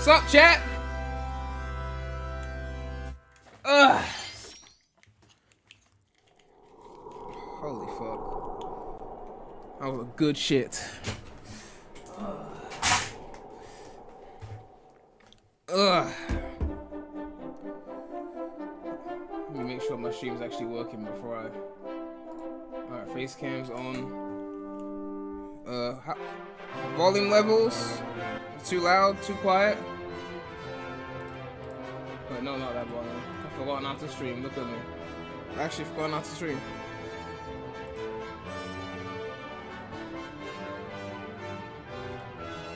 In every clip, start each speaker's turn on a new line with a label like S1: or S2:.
S1: What's up, chat? Ugh. Holy fuck. That was a good shit. Ugh. Let me make sure my stream's actually working before I... Alright, face cam's on. Volume levels. Too loud, too quiet. Wait, no, not that volume. I've forgotten how to stream. Look at me. I actually forgotten how to stream.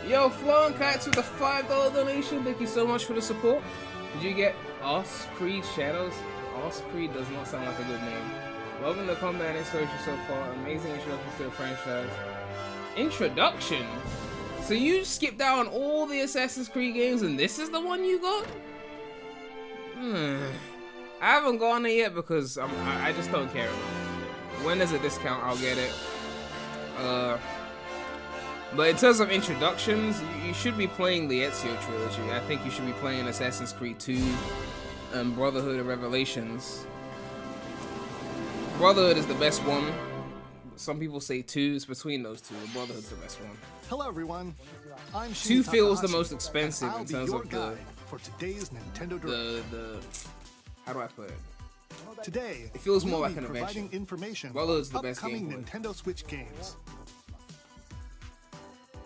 S1: Yo, Flowing Cats with a $5 donation. Thank you so much for the support. Did you get Os Creed Shadows? Os Creed does not sound like a good name. Loving the combat and installation so far. Amazing introduction to the franchise. Introduction? So you skipped out on all the Assassin's Creed games and this is the one you got? I haven't gotten it yet because I just don't care enough. When there's a discount, I'll get it. But in terms of introductions, you should be playing the Ezio trilogy. I think you should be playing Assassin's Creed 2 and Brotherhood of Revelations. Brotherhood is the best one. Some people say 2. It's between those two. Brotherhood's the best one.
S2: Hello, everyone. I'm
S1: 2 feels the most expensive in terms of
S2: for today's Nintendo Direct.
S1: How do I put it?
S2: Today,
S1: it feels more
S2: we'll
S1: like an
S2: providing
S1: adventure.
S2: Information
S1: Brotherhood's
S2: on
S1: the best
S2: upcoming
S1: game.
S2: Nintendo Switch games.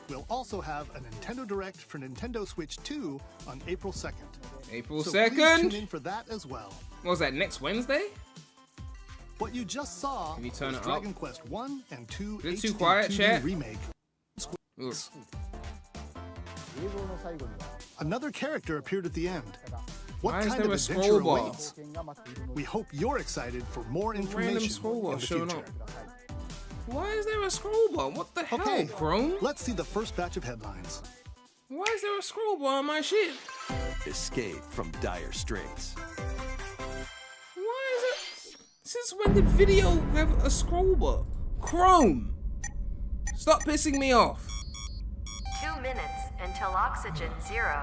S2: We'll also have a Nintendo Direct for Nintendo Switch 2 on April 2nd.
S1: April
S2: so
S1: 2nd?
S2: Please tune in for that as well.
S1: What was that, next Wednesday?
S2: What you just saw
S1: Can you turn
S2: was
S1: it
S2: Dragon
S1: up?
S2: Quest 1 and 2
S1: Is it too
S2: HD
S1: quiet,
S2: 2D
S1: chat?
S2: remake.
S1: Ugh.
S2: Another character appeared at the end. What
S1: Why is
S2: kind
S1: there
S2: of
S1: a
S2: adventure
S1: scroll bar?
S2: awaits? We hope you're excited for more
S1: Random
S2: information
S1: scroll bar
S2: in the
S1: showing
S2: future.
S1: up. Why is there a scroll bar? What the hell,
S2: Okay,
S1: Chrome?
S2: let's see the first batch of headlines.
S1: Why is there a scroll bar on my shit?
S3: Escape from dire straits.
S1: Why is it? Since when did video have a scroll bar? Chrome! Stop pissing me off.
S4: 2 minutes until oxygen 0.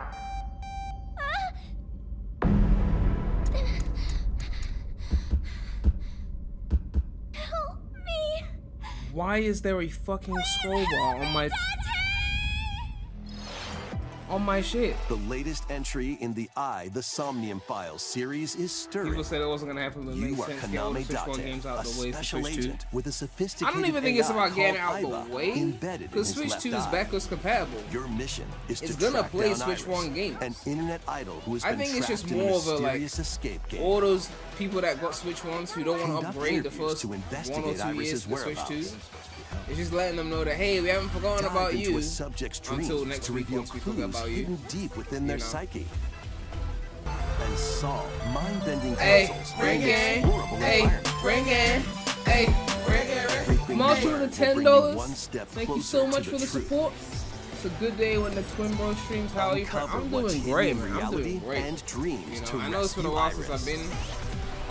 S5: Help me!
S1: Why is there a fucking scroll bar on my shit?
S3: The latest entry in the The Somnium Files series is stirring.
S1: People said it wasn't gonna happen, but it
S3: You
S1: makes
S3: are
S1: sense. Get all the
S3: Konami
S1: Switch 1
S3: Date,
S1: games out
S3: a
S1: the way for
S3: special
S1: Switch 2.
S3: agent with a
S1: I
S3: sophisticated
S1: don't even think it's
S3: AI
S1: about getting
S3: called
S1: out
S3: Iva
S1: the way,
S3: embedded in
S1: because
S3: his
S1: Switch
S3: left
S1: 2 is
S3: eye.
S1: backwards compatible.
S3: Your mission is
S1: It's
S3: to
S1: gonna
S3: track
S1: play
S3: down
S1: Switch
S3: Iris,
S1: 1 games.
S3: an internet idol who has
S1: I
S3: been
S1: think it's
S3: trapped
S1: just
S3: in
S1: more
S3: a
S1: of a, like,
S3: mysterious escape game.
S1: All those people that got Switch 1s who don't want to
S3: Conduct
S1: upgrade the
S3: interviews
S1: first
S3: to
S1: 1 or
S3: investigate
S1: 2
S3: Iris's
S1: years for Switch 2.
S3: whereabouts.
S1: It's just letting them know that, hey, we haven't forgotten
S3: Dive
S1: about
S3: into
S1: you
S3: a subject's dreams
S1: until next
S3: to
S1: week
S3: reveal
S1: once we forget
S3: clues
S1: about you.
S3: hidden deep within their
S1: know.
S3: psyche. And solve mind-bending
S1: Hey,
S3: puzzles
S1: bring
S3: in an
S1: in.
S3: explorable
S1: Hey,
S3: environment.
S1: bring in. Hey, bring in.
S3: Everything
S1: Marshall
S3: you learn
S1: with the
S3: will bring
S1: $10.
S3: you one step
S1: Thank you
S3: closer
S1: so
S3: to
S1: much for the
S3: truth.
S1: support. It's a good day when the Twin Bros streams. How are you?
S3: Uncover
S1: I'm
S3: what's
S1: doing
S3: hidden
S1: great,
S3: in
S1: man. I'm
S3: reality
S1: doing great.
S3: and dreams
S1: You
S3: to
S1: know, I know it's been a
S3: rescue
S1: while since
S3: Iris.
S1: I've been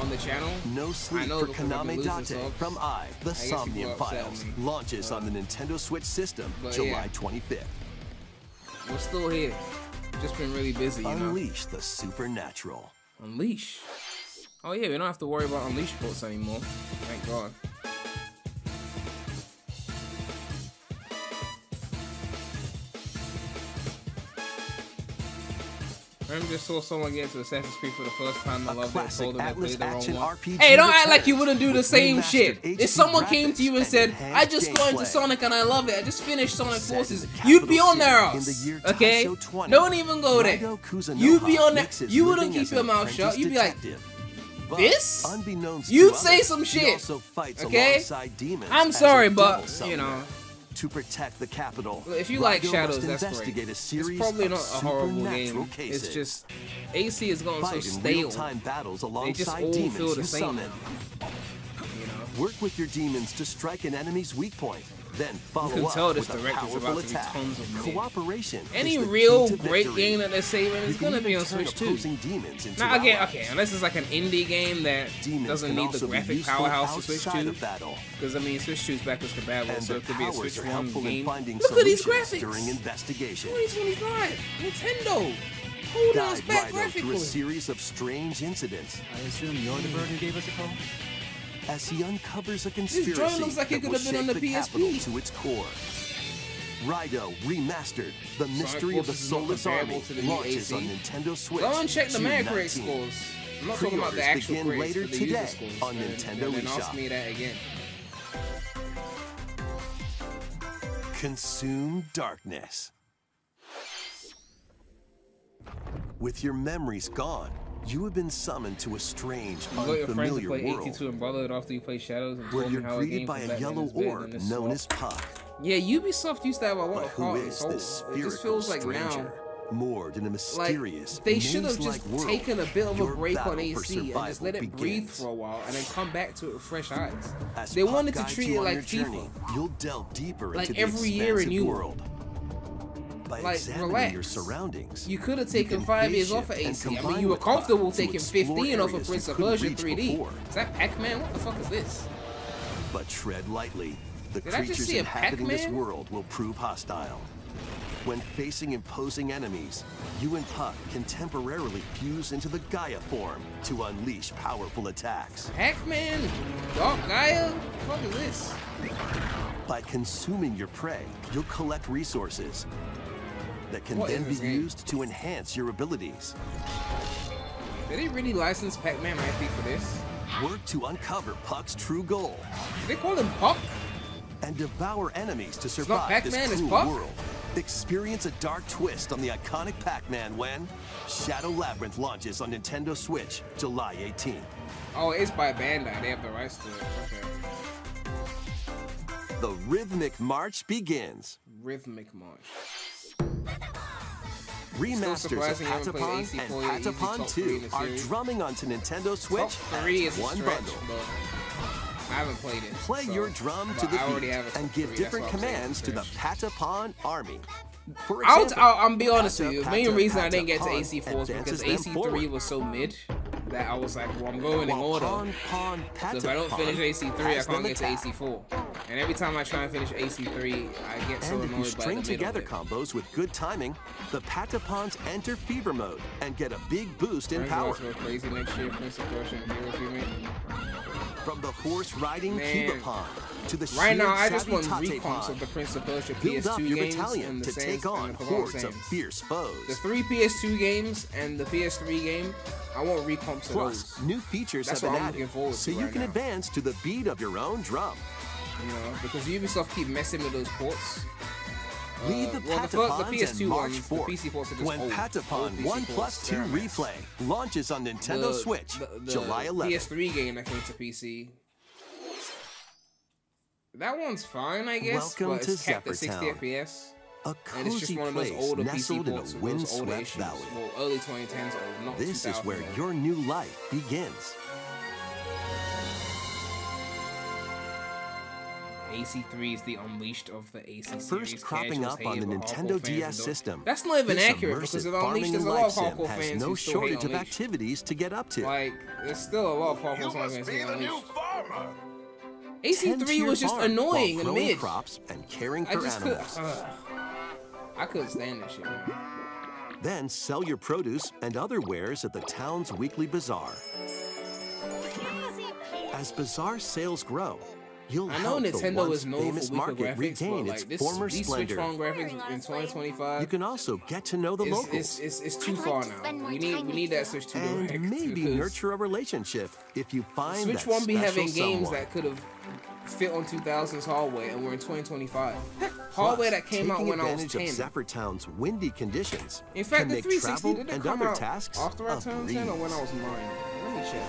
S1: on the channel.
S3: No
S1: I
S3: Sleep
S1: know
S3: for
S1: because I've been
S3: Konami
S1: losing
S3: Date
S1: subs.
S3: from The
S1: guess people
S3: Somnium
S1: are upset at
S3: Files
S1: me.
S3: launches on the Nintendo Switch system
S1: But
S3: July
S1: yeah.
S3: 25th.
S1: We're still here. Just been really busy, you know.
S3: Unleash the supernatural.
S1: Unleash. Oh yeah, we don't have to worry about Unleash ports anymore. Thank God. I just saw someone get into Assassin's Creed for the first time. I loved it.
S3: classic
S1: Told them I
S3: Atlas
S1: played the
S3: action
S1: wrong one.
S3: RPG
S1: Hey, don't act like
S3: returns
S1: you wouldn't do the
S3: with
S1: same
S3: remastered
S1: shit.
S3: HD
S1: If someone came to you and
S3: graphics
S1: said,
S3: and
S1: "I just got into
S3: gameplay.
S1: Sonic and I love it. I just finished Sonic
S3: Set
S1: Forces,"
S3: in the
S1: you'd be
S3: capital
S1: on their
S3: city in the
S1: ass.
S3: year
S1: Okay?
S3: Taisho 20,
S1: Don't even go there.
S3: Raido Kuzunoha
S1: You'd be on that.
S3: makes his
S1: You wouldn't
S3: living
S1: keep
S3: as
S1: your
S3: an
S1: mouth shut.
S3: apprentice
S1: You'd be like,
S3: detective. But
S1: "This?"
S3: unbeknownst
S1: You'd
S3: to
S1: say
S3: others,
S1: some
S3: he
S1: shit.
S3: also fights
S1: Okay?
S3: alongside demons
S1: I'm
S3: as a
S1: sorry,
S3: double
S1: but, you
S3: summoner.
S1: know.
S3: To protect the capital,
S1: Well, if you like
S3: Raido
S1: Shadows,
S3: must
S1: that's great.
S3: investigate a
S1: It's
S3: series
S1: probably
S3: of
S1: not a horrible
S3: supernatural
S1: game.
S3: cases.
S1: It's just AC has gone so
S3: Fight in
S1: stale.
S3: real-time battles
S1: They just
S3: alongside
S1: all
S3: demons
S1: feel the
S3: you
S1: same.
S3: summon.
S1: You know.
S3: Work with your demons to strike an enemy's weak point. Then follow
S1: You can
S3: up
S1: tell this
S3: with a
S1: direct is
S3: powerful
S1: about to be
S3: attack.
S1: tons of mid.
S3: Cooperation.
S1: Any
S3: is the
S1: real
S3: key to
S1: great
S3: victory.
S1: game that they're saving
S3: You
S1: is
S3: can
S1: gonna be
S3: even
S1: on
S3: turn
S1: Switch 2.
S3: opposing demons into
S1: Now again,
S3: allies.
S1: okay, unless it's like an indie game that
S3: Demons
S1: doesn't
S3: can
S1: need the
S3: also be
S1: graphic
S3: useful
S1: powerhouse to Switch
S3: outside
S1: 2.
S3: of battle.
S1: Because I mean, Switch 2 is backwards compatible,
S3: And
S1: so
S3: their
S1: it could be a
S3: powers
S1: Switch
S3: are
S1: 1
S3: helpful in
S1: game.
S3: finding
S1: Look at these
S3: solutions
S1: graphics.
S3: during investigation.
S1: 2025, Nintendo. Who knows
S3: Guide
S1: back
S3: Rido through
S1: graphically?
S3: a series of strange incidents
S6: I assume you're the bird who gave us a call?
S3: as he uncovers a
S1: drawing
S3: conspiracy
S1: looks like it
S3: that
S1: could
S3: will
S1: have been on
S3: shake
S1: the
S3: the capital
S1: PSP.
S3: to its core. Rido Remastered, the mystery of the
S1: Forces is not
S3: Soulless
S1: comparable
S3: Army,
S1: to the new
S3: launches
S1: AC.
S3: on Nintendo Switch.
S1: Go and check the
S3: June
S1: Metacritic
S3: 19.
S1: scores. I'm not talking about the
S3: Pre-orders
S1: actual
S3: begin
S1: critics,
S3: later
S1: but the
S3: today
S1: user scores.
S3: on
S1: And
S3: Nintendo
S1: then ask
S3: eShop.
S1: me that again.
S3: Consume darkness. With your memories gone, you have been summoned to a strange,
S1: You got your friends to
S3: unfamiliar
S1: play
S3: world
S1: 82 and Brotherhood after you play Shadows and
S3: where
S1: told me
S3: you're
S1: how a
S3: greeted
S1: game
S3: by
S1: from
S3: a
S1: Batman
S3: yellow
S1: is better
S3: orb
S1: than this
S3: known
S1: swap.
S3: as Puck.
S1: Yeah, Ubisoft used to have a lot
S3: But
S1: of
S3: who
S1: heart and
S3: is
S1: soul.
S3: this
S1: It just
S3: spherical
S1: feels like
S3: stranger,
S1: now,
S3: moored in a
S1: like
S3: mysterious,
S1: they should have just
S3: maze-like world?
S1: taken a bit of a
S3: Your
S1: break
S3: battle
S1: on
S3: for
S1: AC and just
S3: survival
S1: let it breathe
S3: begins.
S1: for a while and then come back to it with fresh eyes.
S3: As
S1: They
S3: Puck
S1: wanted to
S3: guides
S1: treat
S3: you
S1: it
S3: on
S1: like
S3: your
S1: FIFA.
S3: journey, you'll delve deeper
S1: Like
S3: into the
S1: every year a
S3: expansive
S1: new one.
S3: world. By
S1: Like,
S3: examining
S1: relax.
S3: your surroundings,
S1: You could have
S3: you
S1: taken
S3: can
S1: 5 years
S3: phase
S1: off of
S3: shift and
S1: AC. I mean,
S3: combine
S1: you were
S3: with Puck
S1: comfortable
S3: to
S1: taking
S3: explore
S1: 15 off of
S3: areas
S1: Prince
S3: you
S1: of
S3: couldn't
S1: Persia
S3: reach
S1: 3D.
S3: before.
S1: Is that Pac-Man? What the fuck is this?
S3: But tread lightly. The
S1: Did I just
S3: creatures
S1: see a
S3: inhabiting this
S1: Pac-Man?
S3: world will prove hostile. When facing imposing enemies, you and Puck can temporarily fuse into the Gaia form to unleash powerful attacks.
S1: Pac-Man? Dark Gaia? What the fuck is this?
S3: By consuming your prey, you'll collect resources that can
S1: What
S3: then
S1: is
S3: be
S1: this game?
S3: used to enhance your abilities.
S1: Did they really license Pac-Man IP for this?
S3: Work to uncover Puck's true goal
S1: Did they call him Puck?
S3: and devour enemies to
S1: not
S3: survive this
S1: Pac-Man, it's
S3: cruel
S1: Puck?
S3: world. Experience a dark twist on the iconic Pac-Man when Shadow Labyrinth launches on Nintendo Switch July 18th.
S1: Oh, it's by Bandai. They have the rights to it. Okay.
S3: The rhythmic march begins.
S1: Rhythmic March.
S3: Remasters of
S1: surprising you haven't played
S3: Patapon
S1: AC4
S3: and
S1: yet. Easy
S3: Patapon
S1: top 3 in
S3: 2
S1: the
S3: are
S1: series.
S3: drumming onto Nintendo Switch
S1: Top 3
S3: as
S1: is a
S3: one
S1: stretch,
S3: bundle.
S1: but I haven't played it.
S3: Play
S1: so-
S3: your drum to
S1: but
S3: the
S1: I already
S3: beat
S1: have a top
S3: and give
S1: 3,
S3: different
S1: that's why I'm saying
S3: commands
S1: it's
S3: to the
S1: stretch.
S3: Patapon army. For
S1: I'll
S3: example,
S1: be honest with you. The main
S3: Pata,
S1: reason I
S3: Pata,
S1: didn't get to
S3: Pawn
S1: AC4 was because
S3: advances them
S1: AC3
S3: forward.
S1: was so mid that I was like, well, I'm going in
S3: while
S1: order.
S3: Pawn, Pawn,
S1: So if I don't
S3: Patapon
S1: finish AC3, I
S3: has
S1: can't
S3: them
S1: get to
S3: attack.
S1: AC4. And every time I try and finish AC3, I get so
S3: And if you
S1: annoyed by the
S3: string
S1: middle
S3: together
S1: bit.
S3: combos with good timing, the Patapons enter fever mode and get a big boost in
S1: Friends
S3: power.
S1: also go crazy next year, Prince of Persia and Heroes Remake.
S3: From the horse-riding
S1: Man.
S3: Kibapon to the
S1: Right now, I just
S3: shield-savvy
S1: want
S3: Tatepon.
S1: recomps of the Prince of Persia
S3: Build up
S1: PS2
S3: your
S1: games
S3: battalion
S1: and
S3: to
S1: the
S3: take
S1: Sans,
S3: on
S1: and the Forgotten
S3: hordes of
S1: Sands.
S3: fierce foes.
S1: The 3 PS2 games and the PS3 game, I want recomps of
S3: Plus,
S1: those.
S3: new features
S1: That's
S3: have been
S1: what I'm
S3: added,
S1: looking forward
S3: so
S1: to
S3: you
S1: right
S3: can
S1: now.
S3: advance to the beat of your own drum.
S1: You know, because Ubisoft keep messing with those ports.
S3: Lead the
S1: well,
S3: Patapons
S1: the PS2
S3: and march
S1: ones, the
S3: forth
S1: PC ports are just
S3: when
S1: old.
S3: Patapon
S1: Old PC
S3: 1
S1: ports,
S3: plus 2
S1: they're a mess.
S3: Replay launches on Nintendo Switch July 11th.
S1: PS3 game that came to PC. That one's fine, I guess,
S3: Welcome
S1: but
S3: to
S1: it's capped at 60
S3: Zephyr
S1: FPS.
S3: A
S1: And it's just
S3: cozy
S1: one of those
S3: place
S1: older PC
S3: nestled in a
S1: ports of those older
S3: windswept
S1: issues.
S3: valley.
S1: Well, early 2010s or not
S3: This is
S1: 2000s.
S3: where your new life begins.
S1: AC3 is the unleashed of the AC series.
S3: First cropping
S1: Casuals
S3: up on
S1: hate
S3: the
S1: it, but
S3: Nintendo
S1: hardcore fans
S3: DS
S1: adore it.
S3: system.
S1: That's not even
S3: This
S1: accurate because
S3: immersive
S1: of
S3: farming
S1: Unleashed, there's
S3: and
S1: a lot of
S3: life sim
S1: hardcore
S3: has
S1: fans
S3: no
S1: who still hate
S3: shortage of
S1: Unleashed.
S3: activities to get up to.
S1: Like, there's still a lot of hardcore fans who hate Unleashed. AC3
S3: Tend
S1: was
S3: to your
S1: just
S3: farm
S1: annoying
S3: while
S1: and
S3: growing
S1: mid.
S3: crops and caring
S1: I
S3: for
S1: just could.
S3: animals.
S1: I couldn't stand that shit, man.
S3: Then sell your produce and other wares at the town's weekly bazaar. As bazaar sales grow, you'll
S1: I know
S3: help the
S1: Nintendo
S3: once
S1: is known
S3: famous
S1: for weaker
S3: market
S1: graphics,
S3: regain
S1: but
S3: its
S1: like this,
S3: former
S1: these Switch
S3: splendor.
S1: phone graphics in 2025,
S3: You can also get to know the locals
S1: it's too
S5: I'd like
S1: far
S5: to
S1: now.
S5: spend more
S1: We
S5: time
S1: need
S5: with
S1: that
S5: you.
S1: Switch 2
S3: and
S1: direct,
S3: maybe
S1: because
S3: nurture a relationship if you find
S1: Switch
S3: that
S1: won't be
S3: special
S1: having games
S3: someone.
S1: that could have fit on 2000s hardware, and we're in 2025. Hardware that came out
S3: taking
S1: when I was
S3: advantage
S1: 10.
S3: of Zephyr Town's windy conditions
S1: In fact,
S3: can
S1: the
S3: make
S1: 360
S3: travel
S1: did it
S3: and
S1: come
S3: other
S1: out
S3: tasks
S1: after I
S3: a
S1: turned
S3: breeze.
S1: 10 or when I was 9? Let me check.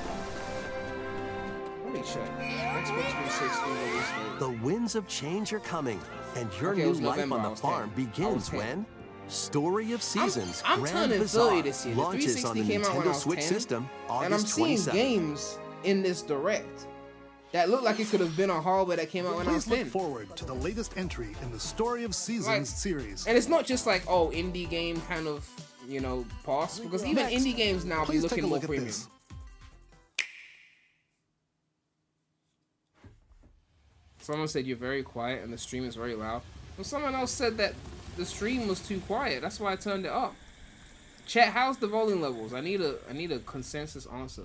S1: Let me check. Xbox 360 release date.
S3: The winds of change are coming, and your
S1: Okay, it
S3: new
S1: was
S3: life
S1: November,
S3: on
S1: I
S3: the
S1: was 10.
S3: farm
S1: I was
S3: begins
S1: 10.
S3: when Story of Seasons
S1: I'm
S3: Grand
S1: turning
S3: Bazaar
S1: 30 this year. The
S3: launches on the
S1: 360 came out when I
S3: Nintendo
S1: was
S3: Switch
S1: 10,
S3: system
S1: and I'm
S3: August
S1: seeing
S3: 27th.
S1: games in this direct that look like it could have been on hardware that came out when I was
S2: Please look
S1: 10.
S2: forward to the latest entry in the Story of Seasons
S1: Like-
S2: series.
S1: And it's not just like, oh, indie game kind of, you know, pass, because even
S2: Next,
S1: indie games now be
S2: please take
S1: looking
S2: a
S1: more
S2: look at
S1: premium.
S2: this.
S1: Someone said you're very quiet and the stream is very loud. Well, someone else said that the stream was too quiet. That's why I turned it up. Chat, how's the volume levels? I need a consensus answer.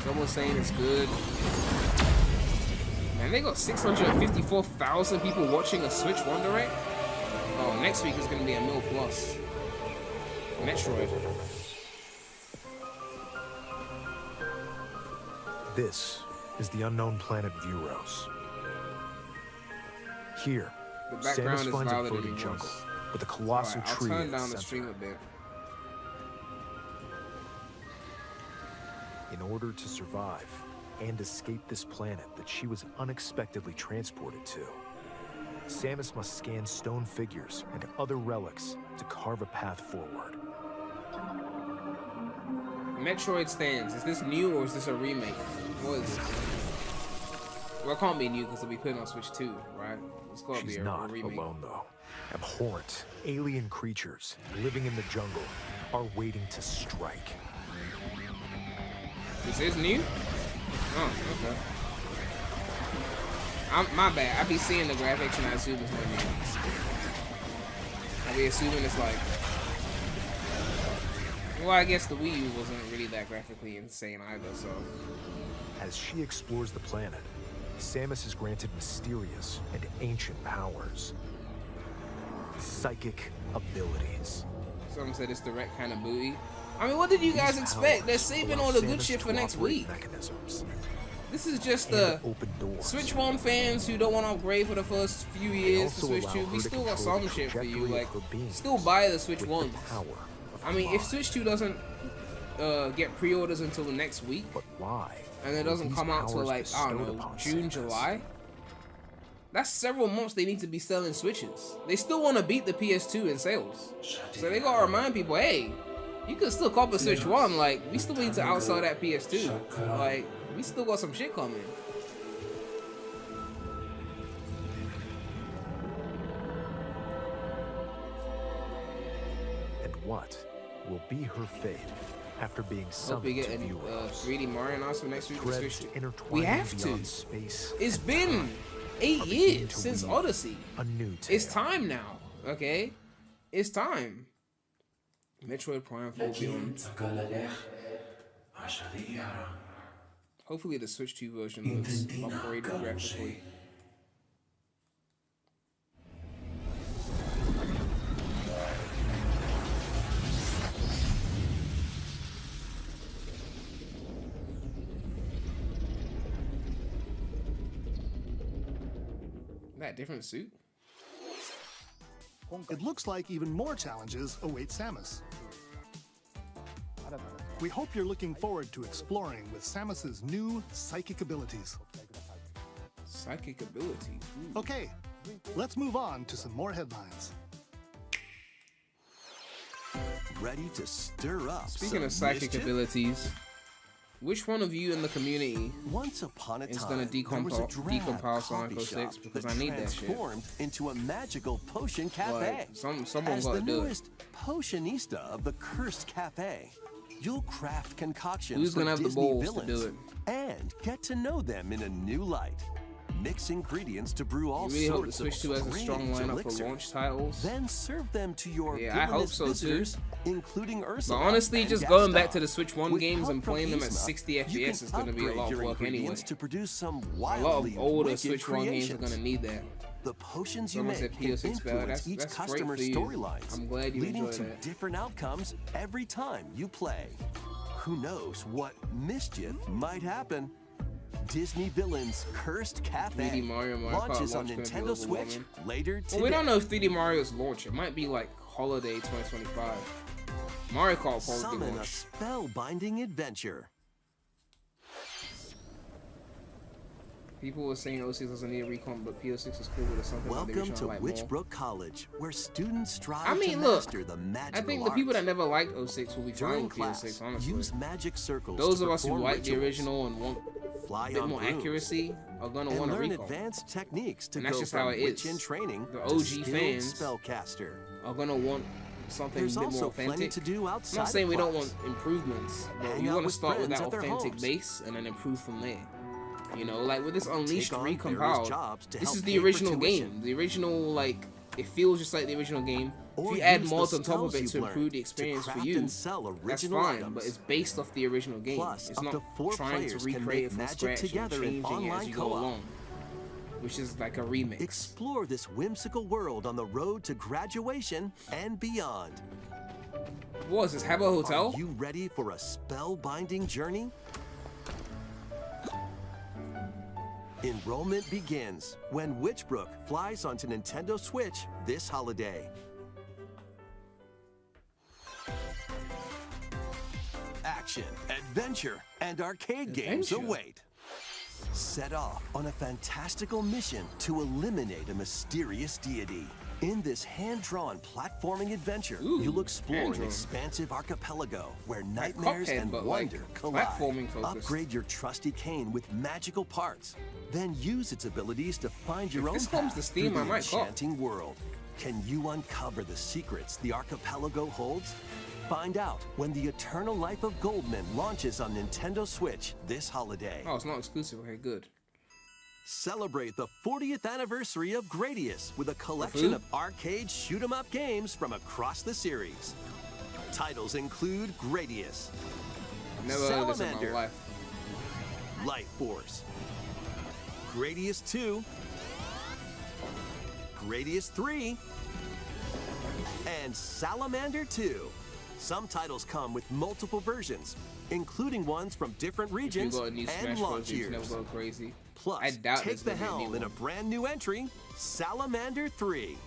S1: Someone's saying it's good. Man, they got 654,000 people watching a Switch 1 Direct. Oh, next week is gonna be a mil plus. Metroid.
S7: This is the unknown planet Vuros. Here,
S1: The background
S7: Samus
S1: is
S7: finds a
S1: louder than
S7: floating
S1: it
S7: jungle
S1: was.
S7: with a colossal
S1: Alright, I'll
S7: tree
S1: turn
S7: in the
S1: down the
S7: center.
S1: stream a bit.
S7: In order to survive and escape this planet that she was unexpectedly transported to, Samus must scan stone figures and other relics to carve a path forward.
S1: Metroid stands. Is this new or is this a remake? What is this? Well, it can't be new because it'll be put on Switch 2, right? It's gotta
S7: She's
S1: be a
S7: not
S1: remake.
S7: alone, though. Abhorrent, alien creatures living in the jungle are waiting to strike.
S1: This is new? Oh, okay. My bad. I be seeing the graphics and I assume it's not new. I be assuming it's like... Well, I guess the Wii U wasn't really that graphically insane either, so...
S7: As she explores the planet, Samus is granted mysterious and ancient powers. Psychic abilities.
S1: Someone said it's the right kind of booty. I mean, what did you guys
S7: These
S1: expect? They're
S7: powers
S1: saving
S7: allow
S1: all the good
S7: Samus
S1: shit
S7: to
S1: for next
S7: operate
S1: week.
S7: mechanisms
S1: This is just
S7: and
S1: the
S7: open doors.
S1: Switch 1 fans who don't want to upgrade for the first few years to
S7: also
S1: Switch
S7: allow
S1: 2.
S7: her
S1: We
S7: to
S1: still got
S7: control
S1: some
S7: the
S1: shit for you.
S7: trajectory
S1: Like,
S7: of her being
S1: still buy the Switch
S7: with
S1: 1.
S7: the power of
S1: I mean,
S7: her
S1: if
S7: mind.
S1: Switch 2 doesn't get pre-orders until next week,
S7: But why?
S1: and it
S7: were
S1: doesn't
S7: these
S1: come out till
S7: powers
S1: like, I don't
S7: bestowed
S1: know,
S7: upon
S1: June,
S7: Samus?
S1: July, that's several months they need to be selling Switches. They still want to beat the PS2 in sales. So they gotta remind people, hey, you can still cop a Switch 1, like, we still need to outsell that PS2. Like, we still got some shit coming.
S7: And what will be her fate after being
S1: Hope we
S7: summoned
S1: get
S7: to
S1: a
S7: Vuros?
S1: 3D Mario announcement next week for
S7: Threads
S1: Switch 2.
S7: intertwining
S1: We have to.
S7: beyond space
S1: It's
S7: and
S1: been
S7: time
S1: 8
S7: are beginning
S1: years
S7: to
S1: since
S7: weave
S1: Odyssey.
S7: a new tale.
S1: It's time now, okay? It's time. Metroid Prime 4 Beyond. Hopefully the Switch 2 version looks upgraded graphically. That different suit?
S2: It looks like even more challenges await Samus. We hope you're looking forward to exploring with Samus's new psychic abilities.
S1: Psychic abilities. Ooh.
S2: Okay, let's move on to some more headlines.
S3: Ready to stir up
S1: Speaking
S3: some
S1: of psychic
S3: mischief?
S1: abilities, which one of you in the community
S3: Once upon a
S1: is
S3: time,
S1: gonna
S3: there was a drab
S1: decompile Sonic
S3: coffee
S1: 06
S3: shop
S1: because
S3: that
S1: I need that shit.
S3: transformed into a magical potion cafe.
S1: Like, someone
S3: As
S1: gotta
S3: the
S1: do it.
S3: newest potionista of the Cursed Cafe, you'll craft concoctions
S1: Who's
S3: for
S1: gonna have the
S3: Disney
S1: balls to
S3: villains
S1: do it?
S3: and get to know them in a new light. Mix ingredients to brew all
S1: You really hope the
S3: sorts
S1: Switch 2
S3: of
S1: has a strong
S3: strange
S1: lineup for
S3: elixirs.
S1: launch titles.
S3: Then serve them to your
S1: Yeah, I hope
S3: villainous
S1: so, too.
S3: visitors, including
S1: But
S3: Ursula.
S1: honestly,
S3: and
S1: just going back
S3: Gaston.
S1: to the Switch 1
S3: With
S1: games
S3: help
S1: and
S3: from
S1: playing them at
S3: Yzma,
S1: 60
S3: you
S1: FPS
S3: can
S1: is gonna be a
S3: upgrade
S1: lot of
S3: your
S1: work anyway.
S3: ingredients to produce some
S1: A
S3: wildly
S1: lot of older
S3: wicked
S1: Switch 1 games are
S3: creations.
S1: gonna need that.
S3: The potions you
S1: Someone
S3: make
S1: said
S3: can
S1: PS6 spell.
S3: influence each
S1: That's great
S3: customer's
S1: for you.
S3: storylines,
S1: I'm glad you
S3: leading
S1: enjoy
S3: to
S1: that.
S3: different outcomes every time you play. Who knows what mischief might happen? Disney Villains Cursed
S1: 3D
S3: Cafe
S1: Mario
S3: launches
S1: Kart
S3: on
S1: launch gonna be
S3: Nintendo Switch
S1: overwhelming.
S3: later today.
S1: Well, we don't know if 3D Mario's launch. It might be like holiday 2025. Mario Kart will probably
S3: Summon a
S1: launch.
S3: spellbinding adventure.
S1: People were saying 06 doesn't need a recon, but PS6 is cool with it. Something that they were
S3: Welcome
S1: trying
S3: to
S1: like more.
S3: Witchbrook College, where students strive
S1: I mean,
S3: to
S1: look,
S3: master the magical
S1: I think the people that
S3: arts.
S1: never liked 06 will be fine
S3: During
S1: with
S3: class,
S1: PS6, honestly.
S3: use magic circles
S1: Those
S3: to
S1: of us who
S3: perform
S1: like the
S3: rituals,
S1: original and want
S3: fly
S1: a bit
S3: on
S1: more
S3: brooms,
S1: accuracy are gonna
S3: and
S1: want a
S3: learn
S1: recon.
S3: advanced techniques to
S1: And that's
S3: go
S1: just
S3: from
S1: how it
S3: witch
S1: is.
S3: in training
S1: The
S3: to
S1: OG
S3: skilled
S1: fans
S3: spellcaster.
S1: are gonna want something
S3: There's
S1: a bit
S3: also
S1: more
S3: plenty
S1: authentic.
S3: to do
S1: I'm
S3: outside
S1: not saying
S3: of
S1: we don't
S3: class.
S1: want improvements, but
S3: Hang
S1: we
S3: out
S1: want to
S3: with
S1: start with
S3: friends
S1: that
S3: at their
S1: authentic
S3: homes.
S1: base and then improve from there. You know, like with this Unleashed
S3: Take on various
S1: recompiled,
S3: jobs to
S1: this
S3: help
S1: is
S3: pay
S1: the
S3: for
S1: original
S3: tuition.
S1: game. The original, like, it feels just like the original game.
S3: Or
S1: If you add
S3: use the
S1: mods on top of
S3: spells
S1: it
S3: you've
S1: to improve
S3: learned
S1: the
S3: to
S1: experience for
S3: craft
S1: you,
S3: and sell
S1: that's
S3: original
S1: fine.
S3: items.
S1: But it's based off the original game.
S3: Plus,
S1: It's
S3: up
S1: not
S3: to 4
S1: trying to
S3: players can
S1: recreate it
S3: make
S1: from
S3: magic
S1: scratch
S3: together
S1: and
S3: in
S1: changing it as
S3: online
S1: you go
S3: co-op.
S1: along, which is like a remix.
S3: Explore this whimsical world on the road to graduation and beyond.
S1: What is this, Habbo Hotel?
S3: Are you ready for a spellbinding journey? Enrollment begins when Witchbrook flies onto Nintendo Switch this holiday. Action, adventure, and arcade games
S1: Adventure?
S3: await. Set off on a fantastical mission to eliminate a mysterious deity. In this hand-drawn platforming adventure,
S1: Ooh,
S3: you'll explore an
S1: hand-drawn.
S3: expansive archipelago where nightmares
S1: Cuphead,
S3: and
S1: but, like,
S3: wonder collide.
S1: platforming focused.
S3: Upgrade your trusty cane with magical parts, then use its abilities to find your
S1: If
S3: own
S1: this comes
S3: path
S1: to Steam,
S3: through
S1: I
S3: the
S1: might cop.
S3: enchanting world. Can you uncover the secrets the archipelago holds? Find out when the Eternal Life of Goldman launches on Nintendo Switch this holiday.
S1: Oh, it's not exclusive. Okay, good.
S3: Celebrate the 40th anniversary of Gradius with a collection of arcade shoot-'em-up games from across the series. Titles include Gradius,
S1: Never heard of this in my
S3: Salamander,
S1: life.
S3: Life Force, Gradius 2, Gradius 3, and Salamander 2. Some titles come with multiple versions, including ones from different
S1: If you
S3: regions
S1: got a new
S3: and
S1: Smash
S3: launch
S1: Bros, you can
S3: years.
S1: never go crazy.
S3: Plus,
S1: I doubt
S3: take
S1: there's
S3: the
S1: gonna be a
S3: helm
S1: new
S3: in a
S1: one.
S3: brand new entry, Salamander 3.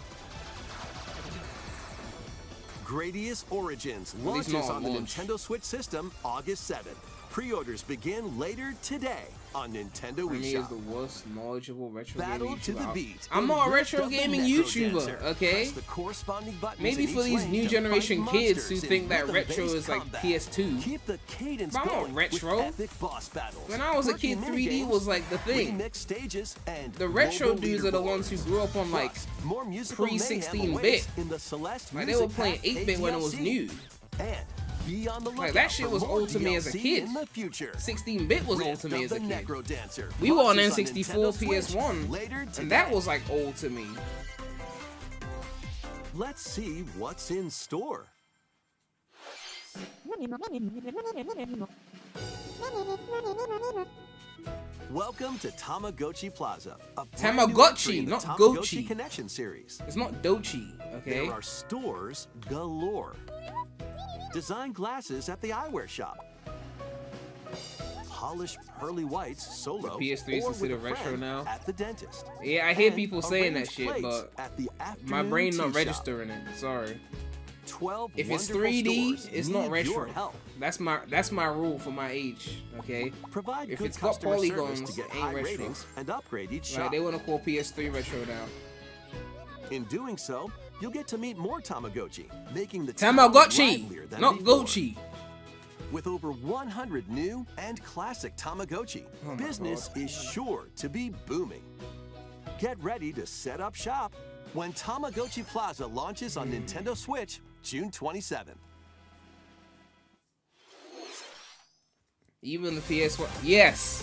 S3: Gradius Origins
S1: least
S3: launches
S1: not on
S3: on the
S1: launch.
S3: Nintendo Switch system August 7th. Pre-orders begin later today on Nintendo
S1: For me, is
S3: eShop.
S1: the worst knowledgeable retro
S3: Battle
S1: gaming
S3: to the
S1: YouTuber.
S3: beat.
S1: I'm
S3: in
S1: not a
S3: Lift
S1: retro
S3: of the
S1: gaming
S3: Necro
S1: YouTuber,
S3: Dancer.
S1: okay?
S3: Press the corresponding buttons
S1: Maybe
S3: in
S1: for
S3: each
S1: these
S3: lane
S1: new
S3: to
S1: generation
S3: fight
S1: kids who
S3: monsters
S1: think
S3: in
S1: that retro
S3: rhythm-based
S1: is like
S3: combat.
S1: PS2.
S3: Keep the cadence
S1: But I'm not
S3: going
S1: retro.
S3: with epic boss battles.
S1: When I was a
S3: quirky
S1: kid, 3D
S3: minigames,
S1: was like the thing.
S3: remix stages, and
S1: The retro
S3: global
S1: dudes are the ones who
S3: leaderboards.
S1: grew up on like
S3: Plus, more musical mayhem
S1: pre-16
S3: awaits
S1: bit.
S3: in the Celeste
S1: Like they were
S3: Music
S1: playing
S3: Pack
S1: 8-bit when it was
S3: ADLC.
S1: new.
S3: And be on the lookout
S1: Like that shit
S3: for
S1: was
S3: more
S1: old to me as a
S3: DLC
S1: kid.
S3: in the future.
S1: 16-bit was old
S3: Rift
S1: to me
S3: of
S1: as a
S3: the
S1: kid.
S3: Necro Dancer
S1: We were on
S3: launches
S1: N64,
S3: Nintendo Switch
S1: PS1,
S3: later today.
S1: and that was like old to me.
S3: Let's see what's in store. Welcome to Tamagotchi Plaza, a brand new
S1: Tamagotchi,
S3: entry in the
S1: not
S3: Tamagotchi
S1: Gochi.
S3: Connection series.
S1: It's not Dochi, okay?
S3: There are stores galore. Design glasses at the eyewear shop. Polished pearly whites solo
S1: The PS3 is
S3: or with
S1: considered
S3: a
S1: retro
S3: friend
S1: now.
S3: at the dentist.
S1: Yeah, I hear
S3: And
S1: people saying that
S3: arranged
S1: shit,
S3: plates
S1: but
S3: at the
S1: my
S3: afternoon
S1: brain not
S3: tea shop.
S1: registering it. Sorry.
S3: 12
S1: If it's
S3: wonderful
S1: 3D,
S3: stores
S1: it's not
S3: need
S1: retro.
S3: your help.
S1: That's my rule for my age, okay?
S3: Provide
S1: If
S3: good
S1: it's got
S3: customer service
S1: polygons,
S3: to get
S1: it ain't
S3: high
S1: retro.
S3: ratings and upgrade each
S1: Like
S3: shop.
S1: they want to call PS3 retro now.
S3: In doing so, you'll get to meet more Tamagotchi, making the
S1: Tamagotchi,
S3: livelier than
S1: not
S3: before.
S1: Gochi.
S3: With over 100 new and classic Tamagotchi,
S1: Oh my
S3: business
S1: God.
S3: is sure to be booming. Get ready to set up shop when Tamagotchi Plaza launches on Nintendo Switch June 27th.
S1: Even the PS1. Yes.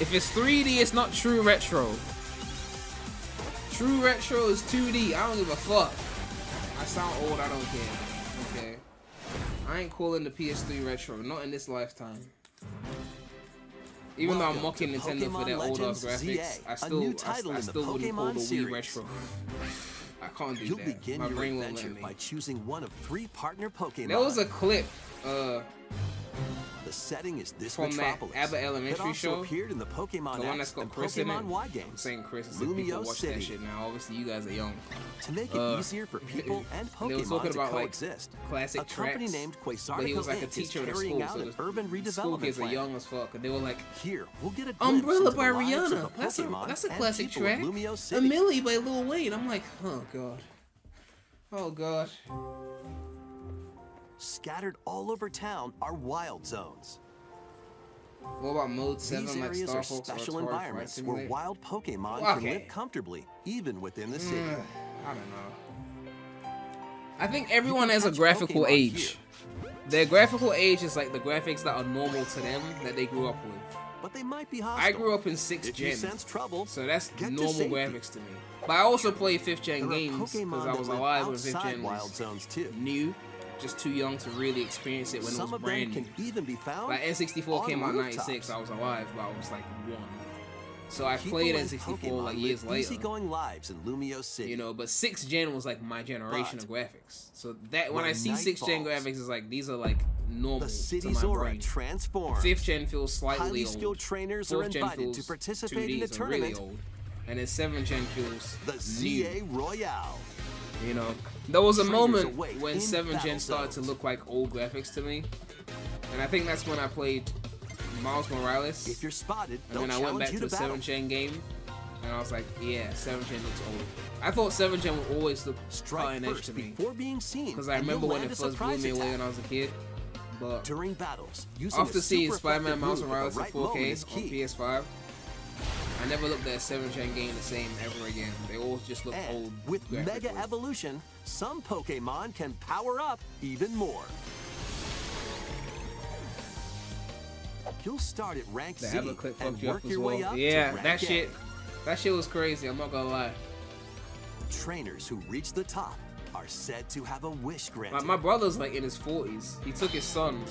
S1: If it's 3D, it's not true retro. True retro is 2D. I don't give a fuck. I sound old. I don't care. Okay. I ain't calling the PS3 retro. Not in this lifetime. Even though I'm
S3: Welcome
S1: mocking
S3: to
S1: Nintendo for their
S3: Pokémon
S1: old ass
S3: Legends
S1: graphics,
S3: Z-A,
S1: I
S3: a
S1: still,
S3: new title
S1: I
S3: in the
S1: still wouldn't call
S3: Pokémon
S1: the Wii
S3: series.
S1: retro. I can't do
S3: You'll
S1: that.
S3: begin
S1: My
S3: your
S1: brain won't
S3: adventure
S1: let me.
S3: by choosing one of 3 partner Pokémon.
S1: There was a clip.
S3: The setting is this
S1: From that
S3: metropolis.
S1: Abbott Elementary
S3: that also
S1: show,
S3: appeared in the Pokemon
S1: the one
S3: X
S1: that's got
S3: and
S1: Chris in
S3: Pokemon
S1: it.
S3: Y
S1: I'm
S3: games.
S1: saying Chris, and people
S3: Lumio
S1: watch
S3: City.
S1: that shit now. Obviously, you guys are young.
S3: To make it easier for people and
S1: They were
S3: Pokemon
S1: talking
S3: to
S1: about, like,
S3: coexist,
S1: classic
S3: a company
S1: tracks,
S3: named
S1: But he
S3: Quasartico
S1: was like a
S3: Inc. is
S1: teacher at a
S3: carrying
S1: school,
S3: out
S1: so
S3: an urban
S1: the school
S3: redevelopment
S1: kids are
S3: plan.
S1: young as fuck, and they were like,
S3: Here, we'll get a glimpse
S1: Umbrella
S3: into
S1: by
S3: the lives of
S1: Rihanna.
S3: the
S1: That's a
S3: Pokemon and
S1: classic
S3: people of
S1: track.
S3: Lumio
S1: A
S3: City.
S1: Millie by Lil Wayne. I'm like, oh god. Oh god.
S3: Scattered all over town are wild zones.
S1: What about Mode 7
S3: These
S1: like
S3: areas
S1: Star
S3: are
S1: Fox or
S3: special
S1: Atari Flight
S3: environments where
S1: Simulator?
S3: wild Pokemon
S1: Okay.
S3: can live comfortably, even within the city.
S1: I don't know. I think everyone has a
S3: catch
S1: graphical
S3: Pokemon
S1: age. Their graphical age is like the graphics that are normal to them that they grew up with.
S3: but they might be hostile.
S1: I grew up in 6th
S3: If you
S1: gen,
S3: sense trouble,
S1: so that's
S3: get to
S1: normal
S3: safety.
S1: graphics to me. But I also play 5th gen
S3: There are
S1: games because
S3: Pokemon
S1: I was
S3: that live
S1: alive when 5th
S3: outside
S1: gen
S3: wild
S1: was
S3: zones too.
S1: new, just too young to really experience it when
S3: Some
S1: it was
S3: of them
S1: brand new.
S3: can even be found
S1: Like N64
S3: on
S1: came out in
S3: rooftops.
S1: '96, I was alive, but I was like 1. So I
S3: People
S1: played
S3: in
S1: N64
S3: Pokemon
S1: like years
S3: live
S1: later.
S3: easygoing lives in Lumio City.
S1: You know, but 6th gen was like my generation
S3: But
S1: of graphics. So that when
S3: when
S1: I see
S3: night
S1: 6th gen
S3: falls,
S1: graphics, it's like these are like normal
S3: the
S1: to
S3: city's
S1: my
S3: aura
S1: brain.
S3: transforms.
S1: 5th gen feels slightly
S3: Highly
S1: old.
S3: skilled trainers are
S1: 4th gen
S3: invited to
S1: feels
S3: participate
S1: 2D,
S3: in the
S1: so really
S3: tournament.
S1: old. And then 7th gen feels
S3: The
S1: new.
S3: Z-A Royale.
S1: You know, there was a
S3: Trainers
S1: moment
S3: await
S1: when
S3: in
S1: 7th
S3: battle
S1: gen started to
S3: zones.
S1: look like old graphics to me, and I think that's when I played Miles Morales.
S3: If you're spotted,
S1: And
S3: they'll
S1: then I went back
S3: challenge you
S1: to a
S3: to battle.
S1: 7th gen game, and I was like, yeah, 7th gen looks old. I thought 7th gen would always look
S3: Strike
S1: cutting edge
S3: first
S1: to me,
S3: before being seen,
S1: because I
S3: and
S1: remember
S3: you'll
S1: when
S3: land
S1: it
S3: a
S1: first blew
S3: surprise
S1: me away
S3: attack.
S1: when I was a kid. But
S3: During battles, using
S1: after
S3: a
S1: seeing
S3: super
S1: Spider-Man
S3: effective
S1: Miles
S3: move at
S1: Morales
S3: the
S1: in
S3: right moment
S1: 4K
S3: is
S1: on
S3: key.
S1: PS5, I never looked at a 7th gen game the same ever again. They all just look
S3: And
S1: old.
S3: with Mega
S1: graphically.
S3: Evolution, some Pokemon can power up even more. You'll start at rank
S1: The
S3: Z
S1: Ever Clip
S3: and
S1: fucked you up
S3: work
S1: as
S3: your way
S1: well.
S3: up
S1: Yeah,
S3: to rank
S1: that
S3: A.
S1: shit was crazy. I'm not gonna lie.
S3: Trainers who reach the top are said to have a wish granted.
S1: My brother's like in his 40s. He took his son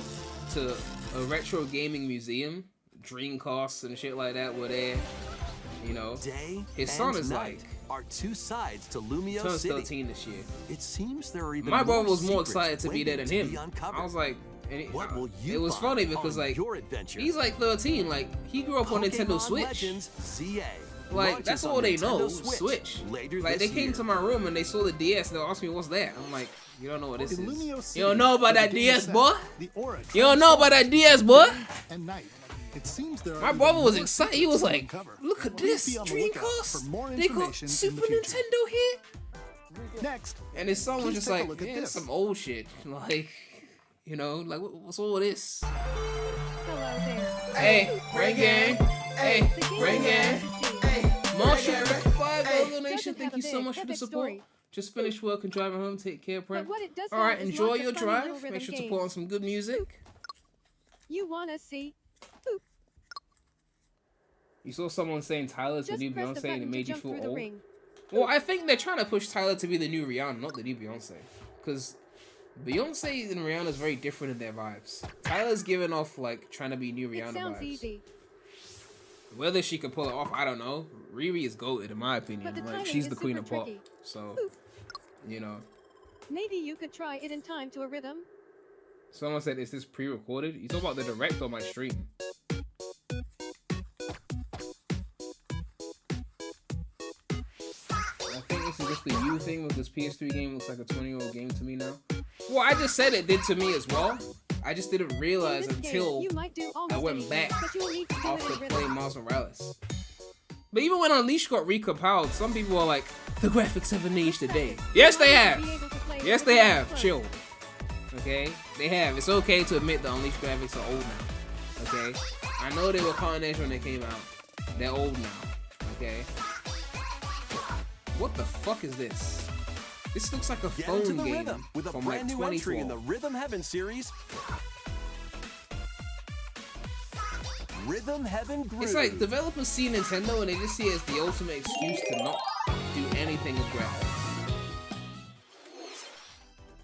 S1: to a retro gaming museum. Dreamcasts and shit like that were there. You know,
S3: Day
S1: his
S3: and
S1: son is
S3: night
S1: like
S3: are two sides to Lumio
S1: turns
S3: City.
S1: 13 this year.
S3: It seems there are even
S1: My brother
S3: more
S1: was more
S3: secrets
S1: excited to be there than
S3: waiting to
S1: him.
S3: be uncovered.
S1: I was like, and
S3: What will you
S1: it was
S3: find
S1: funny because
S3: on
S1: like
S3: your adventure?
S1: he's like 13. Like he grew up on Nintendo
S3: Pokémon
S1: Switch.
S3: Legends Z-A
S1: Like
S3: launches
S1: that's
S3: on
S1: all they
S3: Nintendo
S1: know.
S3: Switch later
S1: Like they
S3: this
S1: came
S3: year.
S1: to my room and they saw the DS. They asked me what's that. I'm like, you don't know what this
S2: In
S1: is.
S2: Lumio City,
S1: You don't know about
S2: the
S1: that
S2: game
S1: DS,
S2: is set.
S1: boy.
S2: The aura
S1: You don't know about that DS, boy.
S2: and night. It seems there are
S1: My
S2: even
S1: brother was
S2: more
S1: excited. He was
S2: secrets to
S1: like,
S2: uncover.
S1: look at
S2: Please
S1: this
S2: be on the lookout
S1: Dreamcast.
S2: for more
S1: They got
S2: information in
S1: Super
S2: the future.
S1: Nintendo here.
S2: Next,
S1: And his son was
S2: Please
S1: just
S2: take a
S1: like,
S2: look at
S1: yeah,
S2: this.
S1: some old shit. Like, you know, like what's all of this?
S5: Hello there.
S1: Hey, Rain Gang. Hey,
S5: The game
S1: Rain
S5: you
S1: Gang.
S5: want to see.
S1: Hey, Marshall, $5 donation.
S5: Doesn't
S1: Thank
S5: have
S1: you
S5: a
S1: so
S5: big
S1: much for the
S5: epic
S1: support.
S5: story.
S1: Just finished work and driving home. Take care, Prem.
S5: But what it does
S1: All right,
S5: have is
S1: enjoy
S5: lots of
S1: your
S5: funny
S1: drive.
S5: little rhythm
S1: Make sure to
S5: games.
S1: put on some good music.
S5: You wanna see?
S1: You saw someone saying Tyler's the
S5: Just
S1: new
S5: press the
S1: Beyonce and
S5: button
S1: it
S5: to
S1: made you
S5: jump
S1: feel
S5: through the
S1: old.
S5: ring.
S1: Well, I think they're trying to push Tyler to be the new Rihanna, not the new Beyonce. Because Beyonce and Rihanna is very different in their vibes. Tyler's giving off like trying to be new
S5: It
S1: Rihanna
S5: sounds
S1: vibes.
S5: easy,
S1: Whether she can pull it off, I don't know. Riri is goated in my opinion.
S5: but the
S1: Like
S5: timing
S1: she's
S5: is
S1: the queen of
S5: super
S1: pop.
S5: tricky.
S1: So, you know.
S5: Maybe you could try it in time to a rhythm.
S1: Someone said, "Is this pre-recorded?" You talk about the direct on my stream. I think this is just the you thing with this PS3 game. Looks like a 20-year-old game to me now. Well, I just said it did to me as well. I just didn't realize
S5: In this
S1: until
S5: game, you might do almost
S1: I went
S5: anything,
S1: back
S5: but you will need to do it
S1: after
S5: in rhythm.
S1: playing Miles Morales. But even when Unleashed got recompiled, some people are like, the graphics haven't aged today. Yes, they have. Yes, they have. Chill. Okay? They have. It's okay to admit the Unleashed graphics are old now. Okay? I know they were cutting edge when they came out. They're old now. Okay? What the fuck is this? This looks like a
S3: Get
S1: phone
S3: into the
S1: game
S3: rhythm with a
S1: from
S3: brand
S1: like
S3: new entry in
S1: 2012.
S3: the Rhythm Heaven series. Rhythm Heaven Groove.
S1: It's like developers see Nintendo and they just see it as the ultimate excuse to not do anything with graphics.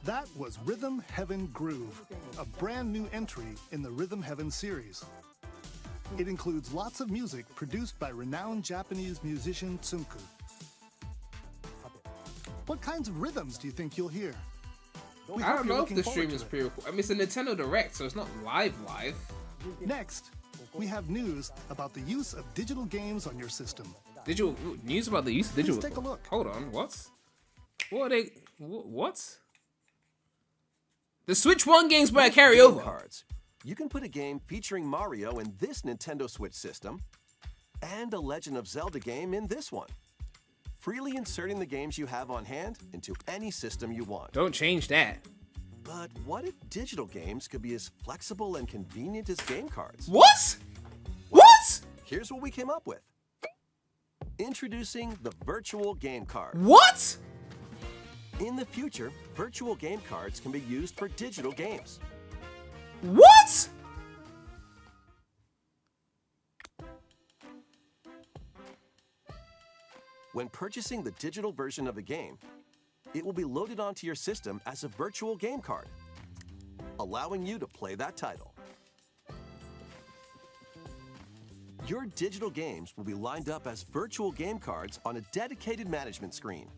S2: that was Rhythm Heaven Groove, a brand new entry in the Rhythm Heaven series. It includes lots of music produced by renowned Japanese musician Tsunku. What kinds of rhythms do you think you'll hear? We
S1: I
S2: hope
S1: don't
S2: you're
S1: know if
S2: looking
S1: the
S2: forward
S1: stream
S2: to
S1: is
S2: it.
S1: pre-recorded. I mean, it's a Nintendo Direct, so it's not live.
S2: Next, we have news about the use of digital games on your system.
S1: Digital news about the use of digital.
S2: take a look.
S1: Hold on, what? What are they? What? The Switch 1 games might carry
S3: Game
S1: over.
S3: Cards. You can put a game featuring Mario in this Nintendo Switch system, and a Legend of Zelda game in this one. Freely inserting the games you have on hand into any system you want.
S1: Don't change that.
S3: But what if digital games could be as flexible and convenient as game cards?
S1: What? What?
S3: Here's what we came up with. Introducing the virtual game card.
S1: What?
S3: In the future, virtual game cards can be used for digital games.
S1: What?
S3: When purchasing the digital version of a game, it will be loaded onto your system as a virtual game card, allowing you to play that title. Your digital games will be lined up as virtual game cards on a dedicated management screen.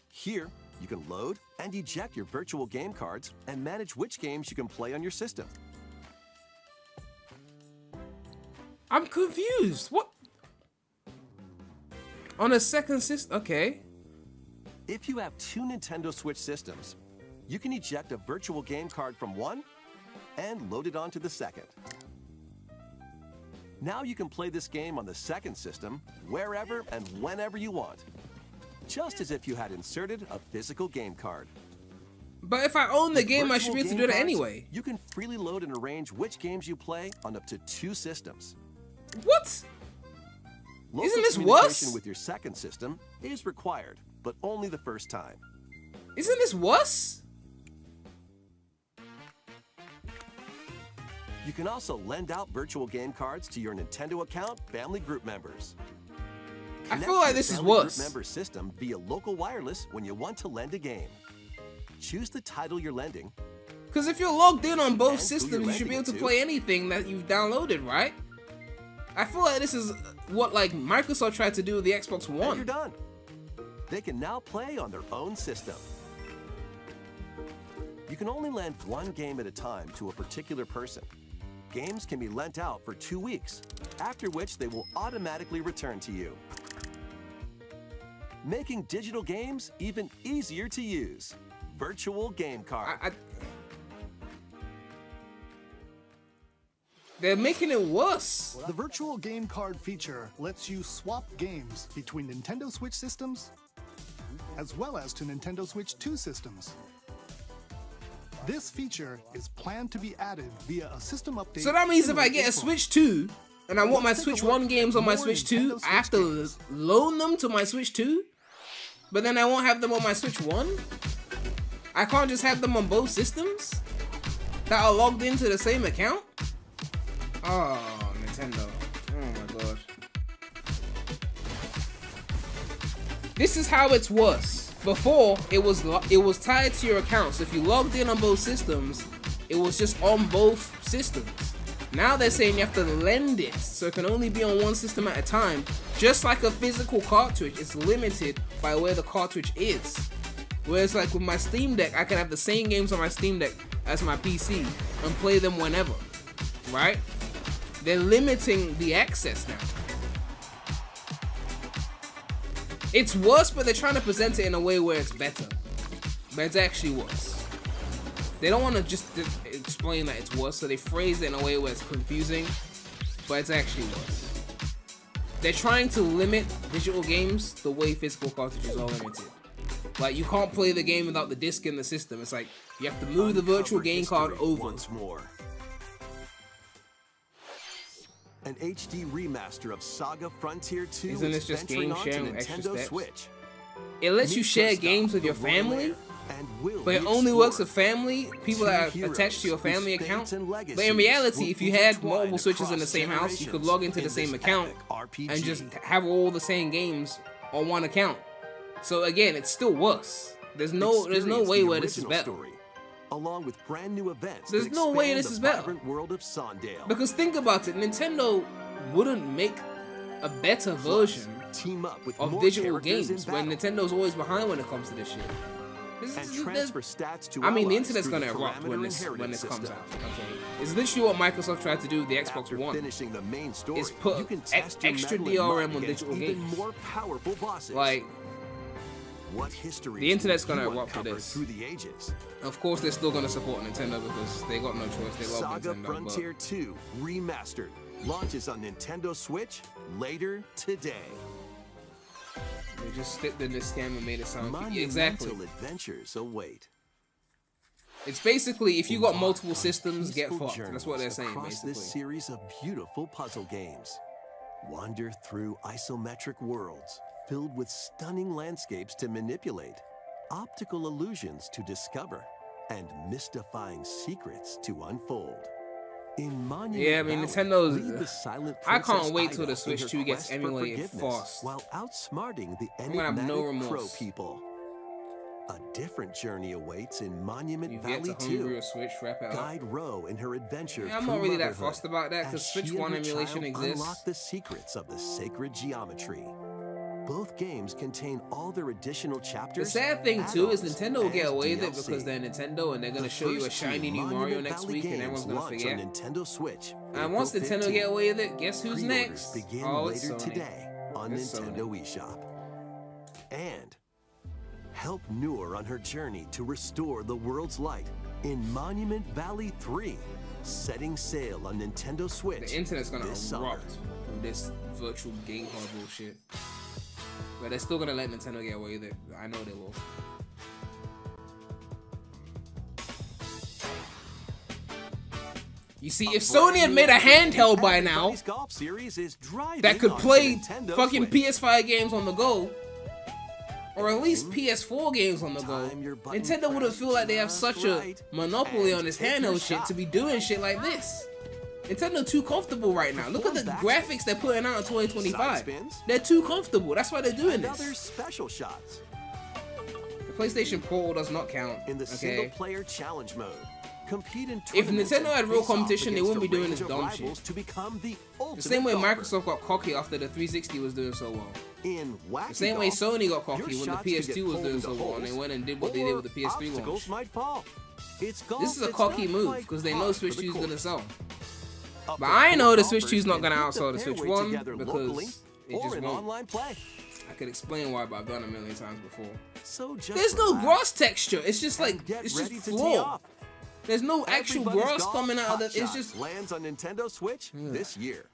S3: Here, you can load and eject your virtual game cards and manage which games you can play on your system.
S1: I'm confused. What? On a second system? Okay.
S3: If you have two Nintendo Switch systems, you can eject a virtual game card from one and load it onto the second. Now you can play this game on the second system wherever and whenever you want, just as if you had inserted a physical game card.
S1: But if I own the game, I should be able to do
S3: Virtual
S1: that
S3: game cards,
S1: anyway.
S3: You can freely load and arrange which games you play on up to 2 systems.
S1: What?
S3: Local
S1: Isn't this
S3: communication
S1: worse?
S3: with your second system is required, but only the first time.
S1: Isn't this worse?
S3: You can also lend out virtual game cards to your Nintendo account family group members.
S1: I
S3: Connect
S1: feel like
S3: your
S1: this is
S3: family group
S1: worse.
S3: member system via local wireless when you want to lend a game. Choose the title you're lending.
S1: Because if you're logged in on both
S3: And who
S1: systems,
S3: you're
S1: you should be able to
S3: lending it to.
S1: play anything that you've downloaded, right? I feel like this is what like Microsoft tried to do with the Xbox
S3: And you're
S1: One.
S3: done. They can now play on their own system. You can only lend one game at a time to a particular person. Games can be lent out for 2 weeks, after which they will automatically return to you. Making digital games even easier to use. Virtual game card.
S1: They're making it worse.
S2: The virtual game card feature lets you swap games between Nintendo Switch systems as well as to Nintendo Switch 2 systems. This feature is planned to be added via a system update.
S1: So that means if
S2: in
S1: I
S2: late
S1: get a
S2: April.
S1: Switch 2 and I want my
S2: Let's take a
S1: Switch
S2: look
S1: 1 games on my
S2: at
S1: Switch
S2: more
S1: 2,
S2: Nintendo
S1: I have
S2: Switch
S1: to
S2: games.
S1: loan them to my Switch 2? But then I won't have them on my Switch 1? I can't just have them on both systems that are logged into the same account? Oh, Nintendo. Oh my gosh. This is how it's worse. Before, it was tied to your account. So if you logged in on both systems, it was just on both systems. Now they're saying you have to lend it, so it can only be on one system at a time. Just like a physical cartridge, it's limited by where the cartridge is. Whereas like with my Steam Deck, I can have the same games on my Steam Deck as my PC and play them whenever, right? They're limiting the access now. It's worse, but they're trying to present it in a way where it's better. But it's actually worse. They don't want to just explain that it's worse, so they phrase it in a way where it's confusing, but it's actually worse. They're trying to limit digital games the way physical cartridges are limited. Like, you can't play the game without the disc in the system. It's like, you have to move the virtual game card over.
S3: Once more. An HD remaster of Saga Frontier 2
S1: Isn't this
S3: is
S1: just
S3: venturing
S1: game
S3: onto
S1: sharing with extra
S3: Nintendo
S1: steps?
S3: Switch.
S1: It lets you
S3: Meet
S1: share
S3: Gustav,
S1: games with
S3: the
S1: your
S3: Royal
S1: family,
S3: Heir, and will
S1: but it
S3: be
S1: only works
S3: explored.
S1: with family, people that
S3: Two
S1: are attached to your
S3: heroes
S1: family
S3: whose
S1: account.
S3: fates and
S1: But in
S3: legacies
S1: reality,
S3: will
S1: if you had
S3: intertwine
S1: multiple Switches in the
S3: across
S1: same house, you could
S3: generations
S1: log into
S3: in
S1: the same
S3: this
S1: account
S3: epic RPG.
S1: and just have all the same games on one account. So again, it's still worse. There's no
S3: Experience
S1: way
S3: the
S1: where this is
S3: original
S1: better.
S3: story, along with brand new events.
S1: There's
S3: that
S1: no way
S3: expand
S1: this
S3: the
S1: is better.
S3: vibrant world of Sondale.
S1: Because think about it, Nintendo wouldn't make a better version
S3: Team up with
S1: of
S3: more
S1: digital
S3: characters in
S1: games when
S3: battle.
S1: Nintendo's always behind when it comes to this shit.
S3: And transfer stats to
S1: I mean, the
S3: allies
S1: internet's
S3: through
S1: gonna
S3: the
S1: erupt when
S3: parameter
S1: this
S3: inheritance
S1: comes
S3: system.
S1: out. Okay, it's literally what Microsoft tried to do with the Xbox
S3: After
S1: One.
S3: finishing the main story,
S1: Is put
S3: you can test your
S1: extra
S3: mettle and
S1: DRM
S3: might
S1: on
S3: against
S1: digital
S3: even
S1: games.
S3: more powerful bosses.
S1: Like,
S3: what history?
S1: the internet's gonna erupt for this.
S3: through the ages.
S1: of course, they're still gonna support Nintendo because they got no choice. They love
S3: Saga
S1: Nintendo.
S3: Frontier 2 Remastered launches on Nintendo Switch later today.
S1: But they just slipped in this scam and made it sound
S3: Monumental
S1: exactly.
S3: adventures await.
S1: It's basically if you got multiple
S3: On
S1: systems, get
S3: peaceful
S1: fucked. That's what they're
S3: journeys
S1: saying
S3: across
S1: basically.
S3: this series of beautiful puzzle games. Wander through isometric worlds filled with stunning landscapes to manipulate, optical illusions to discover, and mystifying secrets to unfold. In Monument
S1: Yeah, I mean,
S3: Valley,
S1: Nintendo's-
S3: lead the silent
S1: I can't
S3: Princess
S1: wait till
S3: Ida
S1: the Switch
S3: in her
S1: 2 gets
S3: quest for
S1: emulated
S3: forgiveness
S1: fast.
S3: while outsmarting the
S1: gonna have no
S3: enigmatic crow
S1: remorse.
S3: people. A different journey awaits in Monument
S1: You've yet
S3: Valley
S1: to homebrew
S3: 2.
S1: a Switch, wrap it up.
S3: Guide Row in her adventure
S1: Yeah, I'm
S3: through
S1: not really that
S3: motherhood
S1: fussed about that, 'cause
S3: as
S1: Switch
S3: she and
S1: 1
S3: her
S1: emulation
S3: child
S1: exists.
S3: unlock the secrets of the sacred geometry. Both games contain all their additional
S1: The
S3: chapters.
S1: sad thing too is
S3: add-ons,
S1: Nintendo will get
S3: and
S1: away with it
S3: DLC.
S1: because they're Nintendo and they're gonna
S3: The
S1: show you a
S3: first two
S1: shiny new Mario
S3: Monument
S1: next
S3: Valley
S1: week and
S3: games
S1: everyone's gonna
S3: launch
S1: forget.
S3: on Nintendo Switch.
S1: And once
S3: April
S1: Nintendo
S3: 15th.
S1: get away with it, guess who's
S3: Pre-orders
S1: next?
S3: begin
S1: Oh, it's
S3: later
S1: Sony.
S3: today on
S1: It's
S3: Nintendo
S1: Sony.
S3: eShop. And help Noor on her journey to restore the world's light in Monument Valley 3, setting sail on Nintendo Switch.
S1: The internet's gonna
S3: this summer.
S1: erupt from this virtual game hard bullshit. But they're still gonna let Nintendo get away with it. I know they will. You see, if Sony had made a handheld by now
S3: Everybody's Golf Series is driving
S1: that could
S3: onto
S1: play
S3: Nintendo
S1: fucking
S3: Switch.
S1: PS5 games on the go, or at least PS4 games on the go,
S3: Time your button
S1: Nintendo wouldn't feel like they have
S3: just
S1: such
S3: right
S1: a monopoly
S3: and
S1: on this
S3: take your
S1: handheld shit
S3: shot.
S1: to be doing shit like this. Nintendo too comfortable right now. Look at the graphics they're putting out in
S3: Side
S1: 2025.
S3: spins.
S1: They're too comfortable. That's why they're doing
S3: And other
S1: this.
S3: special shots
S1: The PlayStation Portal does not count.
S3: in the
S1: Okay.
S3: single-player challenge mode. Compete in
S1: If
S3: tournaments
S1: Nintendo
S3: and
S1: had real
S3: face off
S1: competition, they
S3: against
S1: wouldn't be
S3: a
S1: doing
S3: range
S1: this
S3: of
S1: dumb
S3: rivals
S1: shit.
S3: to become the
S1: The
S3: ultimate
S1: same way
S3: golfer.
S1: Microsoft got cocky after the 360 was doing so well.
S3: In wacky
S1: The same way
S3: golf,
S1: Sony got
S3: your
S1: cocky when the
S3: shots could
S1: PS2
S3: get
S1: was
S3: pulled
S1: doing
S3: into
S1: so well, and they
S3: holes,
S1: went and did what they did with the PS3
S3: obstacles
S1: launch.
S3: might fall. It's golf
S1: This is a
S3: that's
S1: cocky
S3: not
S1: move
S3: quite
S1: because they know
S3: par
S1: Switch
S3: for the
S1: 2 is gonna
S3: course.
S1: sell.
S3: Up
S1: But
S3: to
S1: I
S3: four
S1: know the Switch
S3: golfers
S1: 2 is not
S3: can
S1: gonna
S3: hit the
S1: outsell the Switch
S3: fairway
S1: 1
S3: together
S1: because
S3: locally
S1: it
S3: or
S1: just
S3: in
S1: won't.
S3: online play.
S1: I could explain why, but I've done it a million times before.
S3: So just
S1: There's no
S3: relax
S1: grass texture. It's just like
S3: and get
S1: it's just
S3: ready to tee
S1: floor.
S3: off.
S1: There's no actual
S3: Everybody's
S1: grass
S3: Golf
S1: coming out of
S3: Hot
S1: the. It's
S3: Shots
S1: just.
S3: lands on Nintendo Switch this year.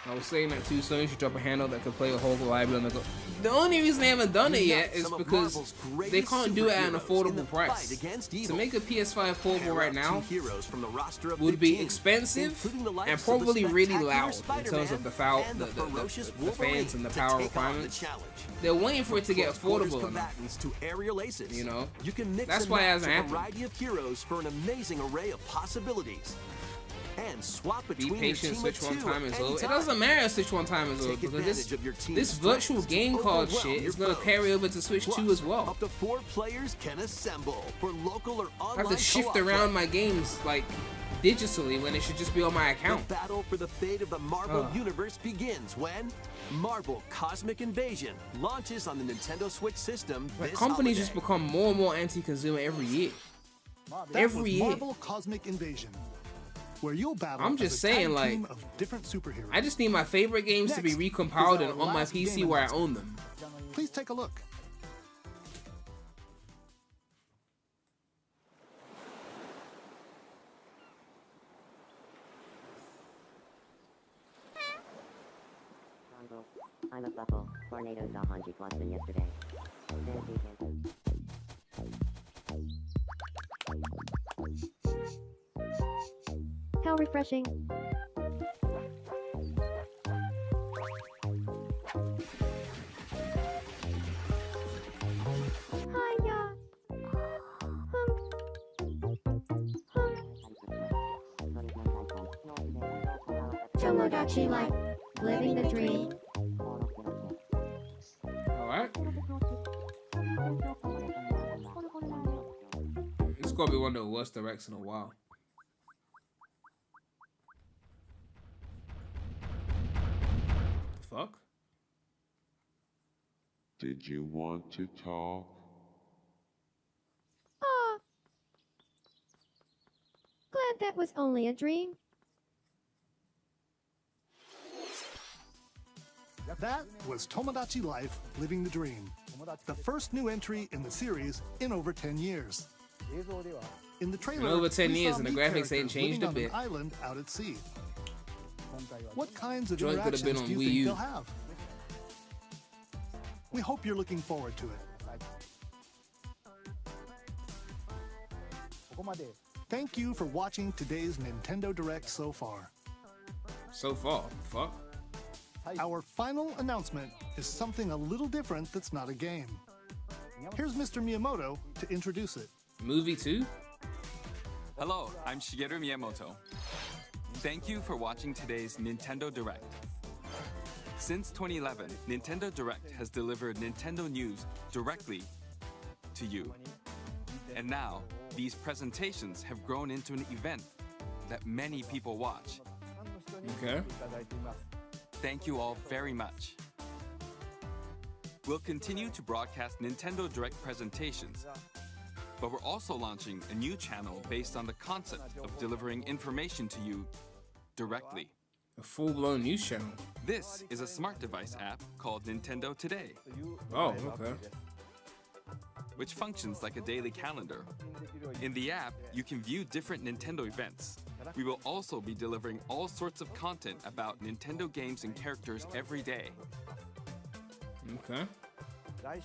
S1: I was saying that too. Sony should drop a handle that could play a whole library on the go. The only reason they haven't done it yet is
S3: Some of
S1: because
S3: Marvel's
S1: they
S3: greatest
S1: can't do it at an
S3: superheroes in the
S1: affordable
S3: fight
S1: price.
S3: against
S1: To
S3: evil.
S1: make a PS5 portable
S3: Pair
S1: right
S3: up
S1: now
S3: two heroes from the roster of
S1: would
S3: big
S1: be
S3: teams,
S1: expensive
S3: including the likes
S1: and
S3: of
S1: probably
S3: the
S1: really
S3: spectacular
S1: loud in terms of
S3: Spider-Man
S1: the
S3: and ferocious
S1: fans
S3: Wolverine
S1: and the
S3: to
S1: power
S3: take on
S1: requirements.
S3: the challenge.
S1: They're waiting for it to get
S3: From close quarters
S1: affordable enough.
S3: combatants to aerial aces.
S1: You know?
S3: You can mix
S1: That's
S3: and
S1: why it
S3: match
S1: hasn't
S3: a
S1: happened.
S3: variety of heroes for an amazing array of possibilities. And swap
S1: Be
S3: between your
S1: patient,
S3: team
S1: Switch
S3: of
S1: one
S3: two
S1: time
S3: at
S1: is
S3: any
S1: low. It
S3: time.
S1: doesn't matter if Switch one time is low
S3: Take
S1: because
S3: advantage of your team's
S1: this virtual
S3: strengths to
S1: game card
S3: overwhelm
S1: shit
S3: your
S1: is gonna
S3: foes.
S1: carry over to Switch 2
S3: Plus,
S1: as well.
S3: Up to 4 players can assemble for local or
S1: I
S3: online
S1: have to shift
S3: co-op
S1: around
S3: play.
S1: my games like digitally when it should just be on my
S3: The
S1: account.
S3: battle for the fate of the Marvel
S1: Ugh.
S3: Universe begins when Marvel Cosmic Invasion launches on the Nintendo Switch system
S1: Like,
S3: this
S1: companies
S3: holiday.
S1: just become more and more anti-consumer every year.
S2: That
S1: Every
S2: was
S1: year.
S2: Marvel Cosmic Invasion, where you'll battle
S1: I'm
S2: as
S1: just
S2: a
S1: saying,
S2: tag
S1: like,
S2: team of different superheroes.
S1: I just need my favorite games to be
S2: Next
S1: recompiled
S2: is
S1: and
S2: our
S1: on my
S2: last
S1: PC
S2: game
S1: where I
S2: announcement.
S1: own them.
S2: Please take a look.
S8: I'm a buckle. Tornadoes off on G+, yesterday.
S5: How refreshing. Hiya. Tomodachi Life. Living the dream.
S1: Alright? It's gonna be one of the worst directs in a while. Fuck?
S9: Did you want to talk?
S5: Aw. Glad that was only a dream.
S2: That was Tomodachi Life, Living the Dream, the first new entry in the series in over 10 years. In the trailer,
S1: In over 10
S2: we
S1: years,
S2: saw
S1: and the
S2: new
S1: graphics ain't
S2: characters
S1: changed
S2: living
S1: a
S2: on
S1: bit.
S2: an island out at sea. What kinds of
S1: Joint could have
S2: interactions
S1: been
S2: do
S1: on
S2: you
S1: Wii
S2: think
S1: U.
S2: they'll have? We hope you're looking forward to it. Thank you for watching today's Nintendo Direct so far.
S1: So far. Fuck.
S2: Our final announcement is something a little different that's not a game. Here's Mr. Miyamoto to introduce it.
S1: Movie 2?
S10: Hello, I'm Shigeru Miyamoto. Thank you for watching today's Nintendo Direct. Since 2011, Nintendo Direct has delivered Nintendo news directly to you. And now, these presentations have grown into an event that many people watch.
S1: Okay.
S10: Thank you all very much. We'll continue to broadcast Nintendo Direct presentations, but we're also launching a new channel based on the concept of delivering information to you directly.
S1: A full-blown news channel.
S10: This is a smart device app called Nintendo Today,
S1: Oh, okay.
S10: which functions like a daily calendar. In the app, you can view different Nintendo events. We will also be delivering all sorts of content about Nintendo games and characters every day.
S1: Okay.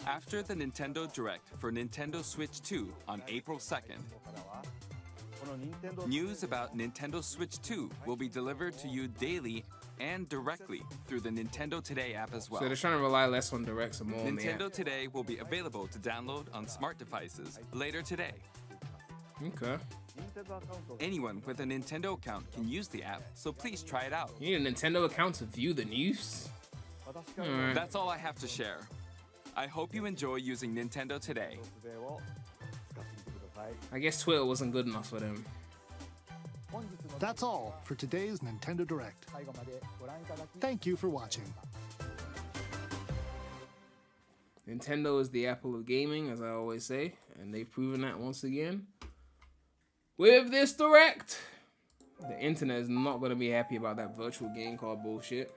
S10: After the Nintendo Direct for Nintendo Switch 2 on April 2nd, news about Nintendo Switch 2 will be delivered to you daily and directly through the Nintendo Today app as well.
S1: So they're trying to rely less on directs and more on the
S10: Nintendo
S1: app.
S10: Today will be available to download on smart devices later today.
S1: Okay.
S10: Anyone with a Nintendo account can use the app, so please try it out.
S1: You need a Nintendo account to view the news? Alright.
S10: That's all I have to share. I hope you enjoy using Nintendo Today.
S1: I guess Twitter wasn't good enough for them.
S2: That's all for today's Nintendo Direct. Thank you for watching.
S1: Nintendo is the Apple of gaming, as I always say, and they've proven that once again. With this Direct, the internet is not going to be happy about that virtual game called bullshit.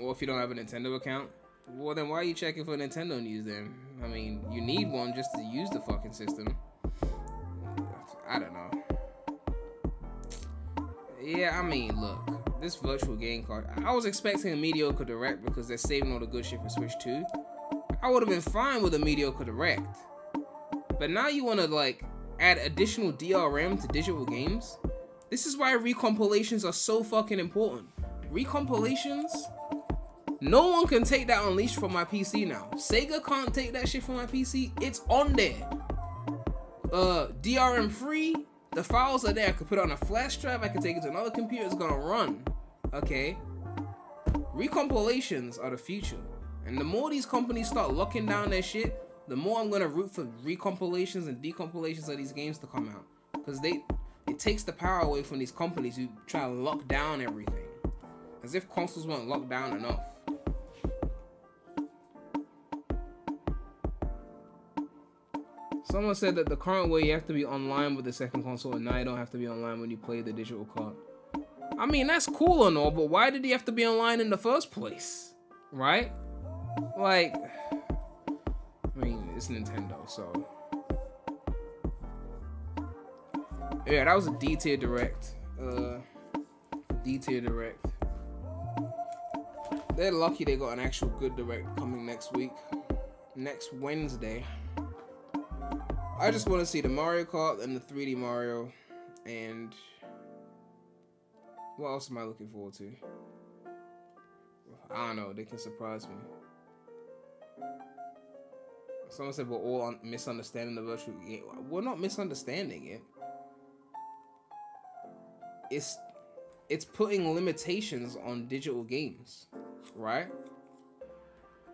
S1: Or if you don't have a Nintendo account, well then why are you checking for Nintendo news then? I mean, you need one just to use the fucking system. I don't know. Yeah, I mean, look, this virtual game card, I was expecting a mediocre Direct because they're saving all the good shit for Switch 2. I would have been fine with a mediocre Direct. But now you want to, like, add additional DRM to digital games? This is why recompilations are so fucking important. Recompilations? No one can take that Unleashed from my PC now. Sega can't take that shit from my PC. It's on there. DRM free. The files are there. I could put it on a flash drive. I could take it to another computer. It's gonna run. Okay. Recompilations are the future. And the more these companies start locking down their shit, the more I'm gonna root for recompilations and decompilations of these games to come out. Because it takes the power away from these companies who try to lock down everything. As if consoles weren't locked down enough. Someone said that the current way you have to be online with the second console, and now you don't have to be online when you play the digital card. I mean, that's cool and all, but why did you have to be online in the first place? Right? Like, I mean, it's Nintendo, so. Yeah, that was a D-tier Direct. D-tier Direct. They're lucky they got an actual good Direct coming next week. Next Wednesday. I just want to see the Mario Kart and the 3D Mario, and what else am I looking forward to? I don't know, they can surprise me. Someone said we're all misunderstanding the virtual game. We're not misunderstanding it. It's putting limitations on digital games, right?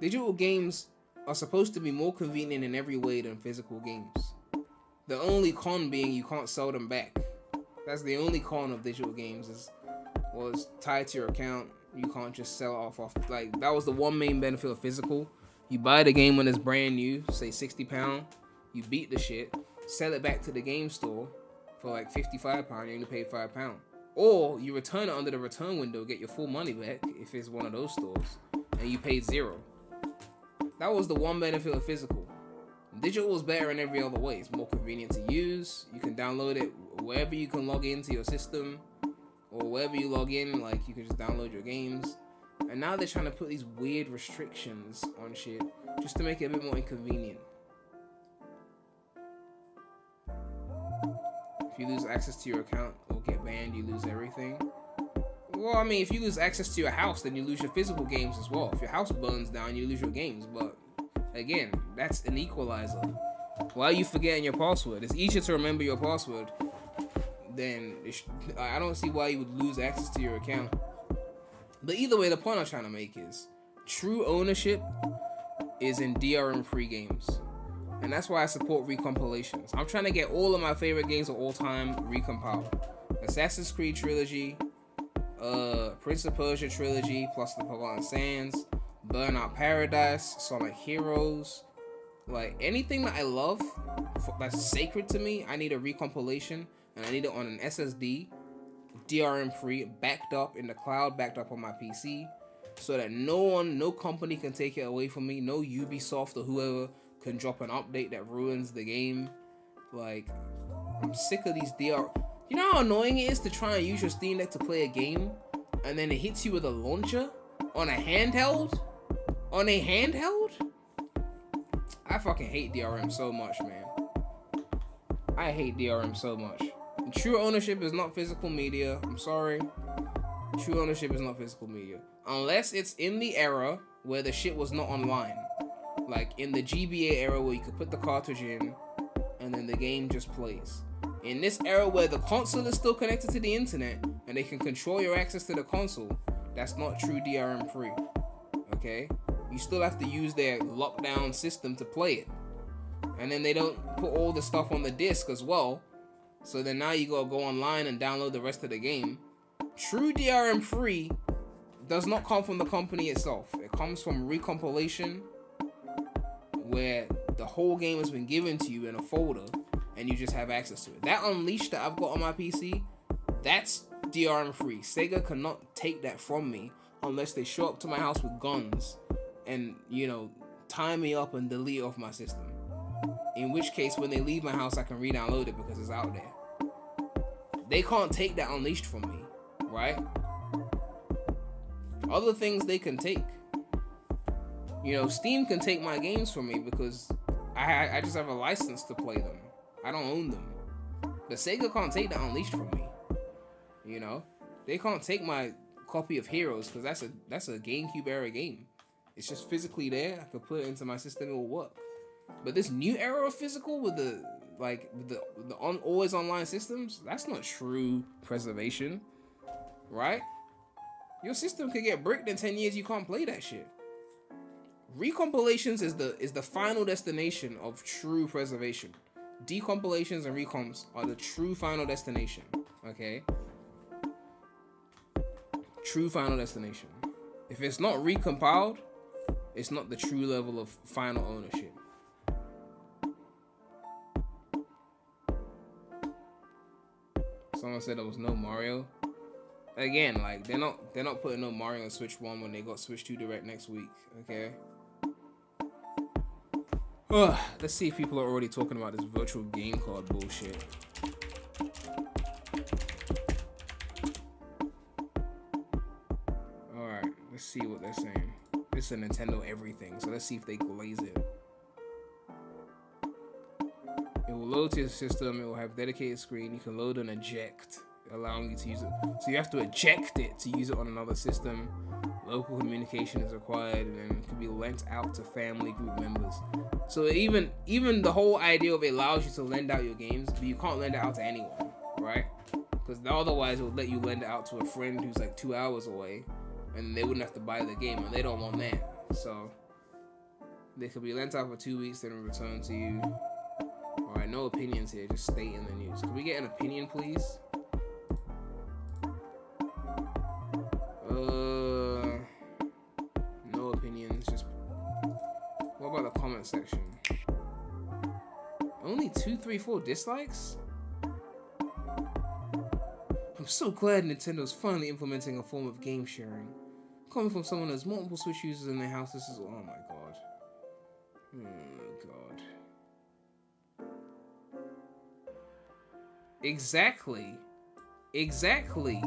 S1: Digital games are supposed to be more convenient in every way than physical games. The only con being you can't sell them back. That's the only con of digital games is, well, it's tied to your account. You can't just sell it off. Like, that was the one main benefit of physical. You buy the game when it's brand new, say £60. You beat the shit, sell it back to the game store for like £55. You only paid £5. Or you return it under the return window, get your full money back if it's one of those stores, and you paid $0. That was the one benefit of physical. Digital is better in every other way. It's more convenient to use. You can download it wherever you can log into your system, or wherever you log in, like you can just download your games. And now they're trying to put these weird restrictions on shit just to make it a bit more inconvenient. If you lose access to your account or get banned, you lose everything. Well, I mean, if you lose access to your house, then you lose your physical games as well. If your house burns down, you lose your games. But again, that's an equalizer. Why are you forgetting your password? It's easier to remember your password than I don't see why you would lose access to your account. But either way, the point I'm trying to make is true ownership is in DRM-free games. And that's why I support recompilations. I'm trying to get all of my favorite games of all time recompiled. Assassin's Creed Trilogy, Prince of Persia Trilogy, plus the Forgotten Sands, Burnout Paradise, Sonic Heroes. Like, anything that I love, that's sacred to me, I need a recompilation, and I need it on an SSD, DRM-free, backed up in the cloud, backed up on my PC, so that no company can take it away from me. No Ubisoft or whoever can drop an update that ruins the game. Like, I'm sick of these You know how annoying it is to try and use your Steam Deck to play a game, and then it hits you with a launcher on a handheld? On a handheld? I fucking hate DRM so much, man. I hate DRM so much. True ownership is not physical media. I'm sorry. True ownership is not physical media. Unless it's in the era where the shit was not online. Like in the GBA era where you could put the cartridge in and then the game just plays. In this era where the console is still connected to the internet and they can control your access to the console, that's not true DRM free. Okay? You still have to use their lockdown system to play it. And then they don't put all the stuff on the disc as well. So then now you gotta go online and download the rest of the game. True DRM free does not come from the company itself. It comes from recompilation, where the whole game has been given to you in a folder and you just have access to it. That Unleashed that I've got on my PC, that's DRM free. Sega cannot take that from me unless they show up to my house with guns and, you know, tie me up and delete it off my system. In which case, when they leave my house, I can re-download it because it's out there. They can't take that Unleashed from me, right? Other things they can take. You know, Steam can take my games from me because I just have a license to play them. I don't own them. But Sega can't take that Unleashed from me. You know? They can't take my copy of Heroes because that's a GameCube era game. It's just physically there. I could put it into my system, it will work. But this new era of physical with the always online systems, that's not true preservation, right? Your system could get bricked in 10 years. You can't play that shit. Recompilations is the final destination of true preservation. Decompilations and recomps are the true final destination. Okay. True final destination. If it's not recompiled, it's not the true level of final ownership. Someone said there was no Mario. Again, like they're not putting no Mario on Switch 1 when they got Switch 2 Direct next week. Okay. Let's see if people are already talking about this virtual game card bullshit. Alright, let's see what they're saying. This is a Nintendo everything, so let's see if they glaze it. It will load to your system, it will have dedicated screen, you can load and eject, allowing you to use it. So you have to eject it to use it on another system. Local communication is required, and then it can be lent out to family group members. So even the whole idea of it allows you to lend out your games, but you can't lend it out to anyone, right? Because otherwise it would let you lend it out to a friend who's like 2 hours away, and they wouldn't have to buy the game, and they don't want that. So they could be lent out for 2 weeks, then returned to you. Alright, no opinions here, just state in the news. Can we get an opinion, please? No opinions, just... What about the comment section? Only 2, 3, 4 dislikes? I'm so glad Nintendo's finally implementing a form of game sharing. Coming from someone who has multiple Switch users in their house, this is... Oh my god. Oh god. Exactly. Exactly.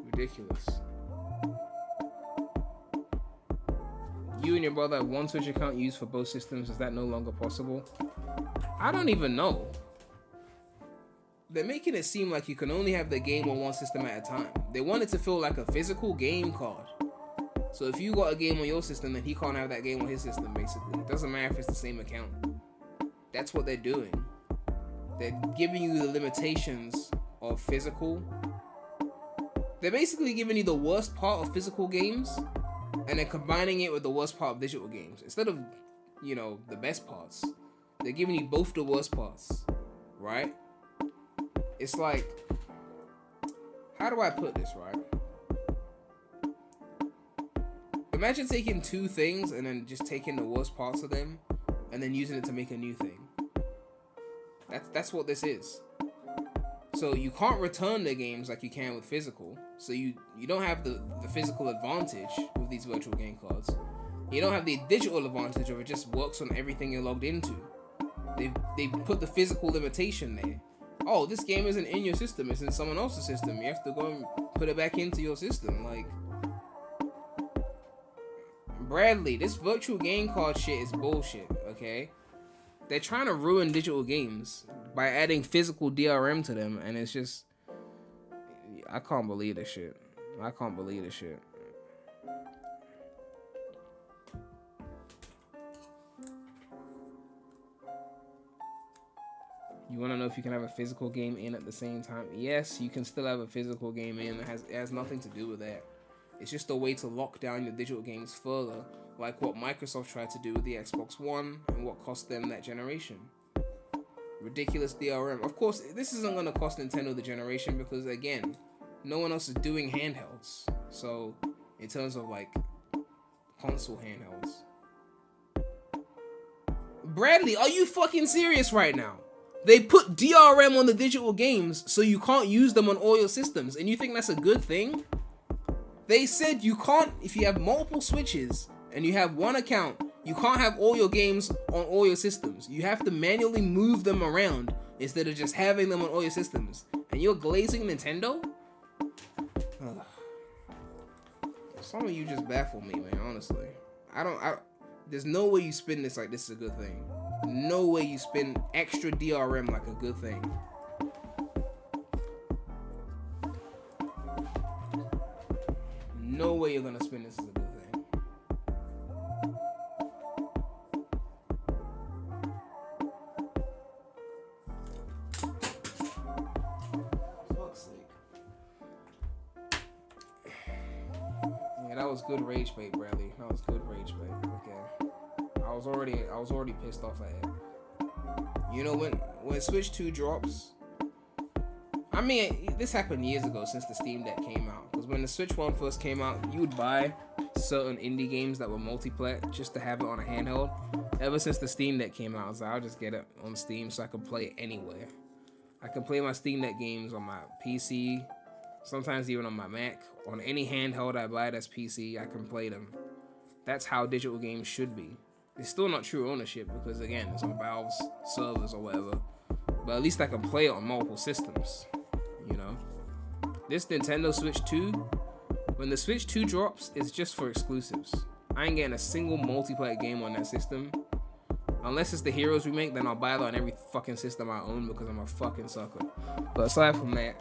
S1: Ridiculous. You and your brother have one Switch account used for both systems. Is that no longer possible? I don't even know. they're making it seem like you can only have the game on one system at a time. They want it to feel like a physical game card. So if you got a game on your system, then he can't have that game on his system, basically. It doesn't matter if it's the same account. That's what they're doing. They're giving you the limitations of physical. They're basically giving you the worst part of physical games and then combining it with the worst part of digital games. Instead of, you know, the best parts, they're giving you both the worst parts, right? It's like, how do I put this, right? Imagine taking two things and then just taking the worst parts of them and then using it to make a new thing. That's what this is. So you can't return the games like you can with physical. So you don't have the physical advantage with these virtual game cards. You don't have the digital advantage of it just works on everything you're logged into. They put the physical limitation there. Oh, this game isn't in your system, it's in someone else's system. You have to go and put it back into your system. Like, Bradley, this virtual game card shit is bullshit, okay? They're trying to ruin digital games by adding physical DRM to them, and it's just... I can't believe this shit. I can't believe this shit. You want to know if you can have a physical game in at the same time? Yes, you can still have a physical game in. It has nothing to do with that. It's just a way to lock down your digital games further, like what Microsoft tried to do with the Xbox One and what cost them that generation. Ridiculous DRM. Of course, this isn't going to cost Nintendo the generation because, again, no one else is doing handhelds. So, in terms of, like, console handhelds. Bradley, are you fucking serious right now? They put DRM on the digital games so you can't use them on all your systems, and you think that's a good thing? They said you can't, if you have multiple Switches and you have one account, you can't have all your games on all your systems. You have to manually move them around instead of just having them on all your systems. And you're glazing Nintendo? Ugh. Some of you just baffle me, man, honestly. There's no way you spin this like this is a good thing. No way you spin extra DRM like a good thing. No way you're gonna spin this as a good thing. Fuck's sake. Yeah, that was good rage bait, Bradley. That was good rage bait. Okay. I was already pissed off at it. You know, when Switch 2 drops, I mean, this happened years ago since the Steam Deck came out. Because when the Switch 1 first came out, you would buy certain indie games that were multiplayer just to have it on a handheld. Ever since the Steam Deck came out, I was like, I'll just get it on Steam so I can play it anywhere. I can play my Steam Deck games on my PC, sometimes even on my Mac. On any handheld I buy that's PC, I can play them. That's how digital games should be. It's still not true ownership because, again, it's on Valve's servers or whatever. But at least I can play it on multiple systems, you know? This Nintendo Switch 2, when the Switch 2 drops, it's just for exclusives. I ain't getting a single multiplayer game on that system. Unless it's the Heroes remake, then I'll buy it on every fucking system I own because I'm a fucking sucker. But aside from that,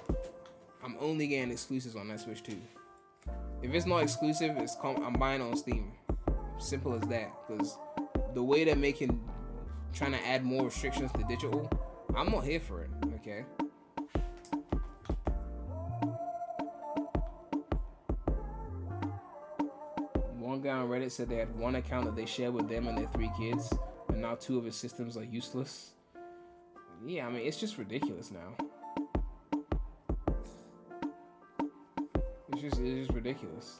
S1: I'm only getting exclusives on that Switch 2. If it's not exclusive, I'm buying on Steam. Simple as that. Because the way they're trying to add more restrictions to digital, I'm not here for it, okay? One guy on Reddit said they had one account that they share with them and their 3 kids, and now 2 of his systems are useless. Yeah, I mean, it's just ridiculous now. It's just ridiculous.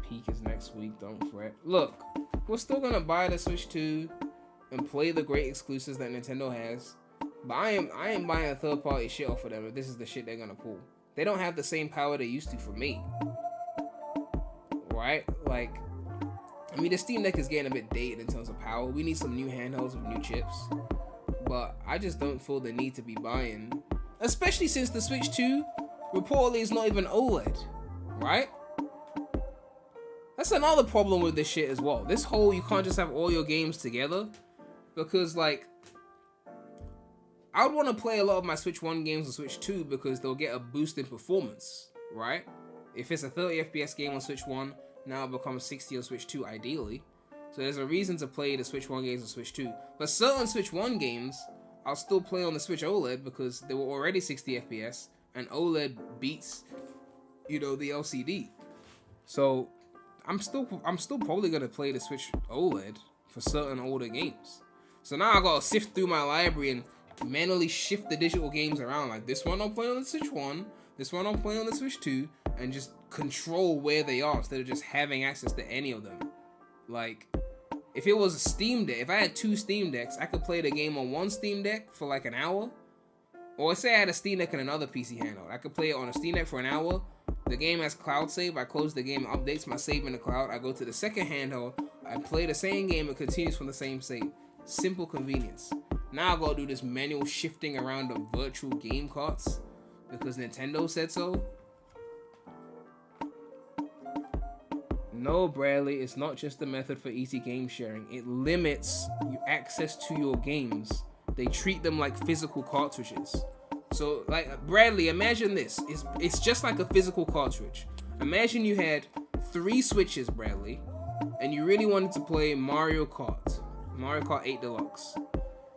S1: Peak is next week, don't fret. Look, we're still gonna buy the Switch 2 and play the great exclusives that Nintendo has, but I ain't buying a third-party shit off of them if this is the shit they're gonna pull. They don't have the same power they used to for me. Right? Like, I mean, the Steam Deck is getting a bit dated in terms of power. We need some new handhelds with new chips. But I just don't feel the need to be buying, especially since the Switch 2 reportedly is not even OLED, right? That's another problem with this shit as well. This whole you can't just have all your games together. because like I would want to play a lot of my Switch 1 games on Switch 2 because they'll get a boost in performance, right? If it's a 30 FPS game on Switch 1, now it becomes 60 on Switch 2 ideally. So there's a reason to play the Switch 1 games on Switch 2. But certain Switch 1 games, I'll still play on the Switch OLED because they were already 60 FPS, and OLED beats, you know, the LCD. So I'm still probably gonna play the Switch OLED for certain older games. So now I gotta sift through my library and manually shift the digital games around. Like this one I'm playing on the Switch 1, this one I'm playing on the Switch 2, and just control where they are instead of just having access to any of them. Like, if it was a Steam Deck, if I had 2 Steam Decks, I could play the game on one Steam Deck for like an hour. Or say I had a Steam Deck and another PC handheld. I could play it on a Steam Deck for an hour. The game has cloud save. I close the game, updates my save in the cloud. I go to the second handheld. I play the same game. It continues from the same save. Simple convenience. Now I gotta do this manual shifting around the virtual game carts because Nintendo said so. No, Bradley, it's not just a method for easy game sharing. It limits access to your games. They treat them like physical cartridges. So, like, Bradley, imagine this. It's just like a physical cartridge. Imagine you had 3 Switches, Bradley, and you really wanted to play Mario Kart 8 Deluxe.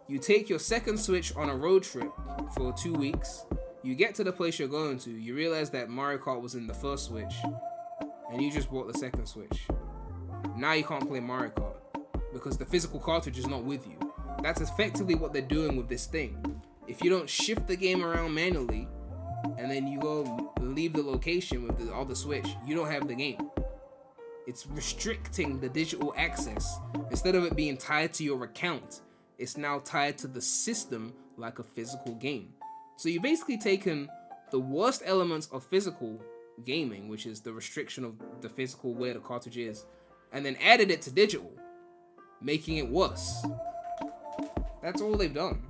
S1: You take your second Switch on a road trip for 2 weeks. You get to the place you're going to. You realize that Mario Kart was in the first Switch, and you just bought the second Switch. Now you can't play Mario Kart because the physical cartridge is not with you. That's effectively what they're doing with this thing. If you don't shift the game around manually, and then you go leave the location with the other Switch, you don't have the game. It's restricting the digital access. Instead of it being tied to your account, it's now tied to the system like a physical game. So you've basically taken the worst elements of physical gaming, which is the restriction of the physical where the cartridge is, and then added it to digital, making it worse. That's all they've done.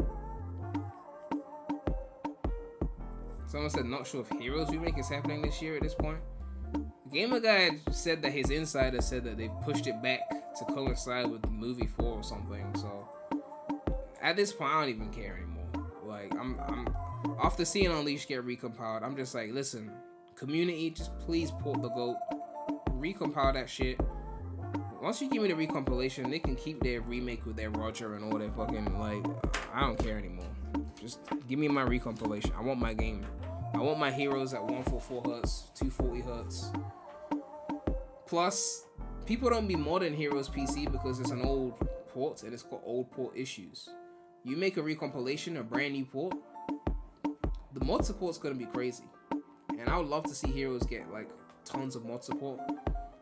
S1: Someone said, not sure if Heroes Remake is happening this year at this point. Gamer Guy said that his insider said that they pushed it back to coincide with movie 4 or something. So at this point, I don't even care anymore. Like, I'm after seeing Unleashed get recompiled, I'm just like, listen, community, just please port the GOAT, recompile that shit. Once you give me the recompilation, they can keep their remake with their Roger and all that fucking, like, I don't care anymore. Just give me my recompilation. I want my game. I want my heroes at 144 Hz, 240 Hz. Plus, people don't be modding Heroes PC because it's an old port and it's got old port issues. You make a recompilation, a brand new port, the mod support's gonna be crazy. And I would love to see Heroes get like tons of mod support.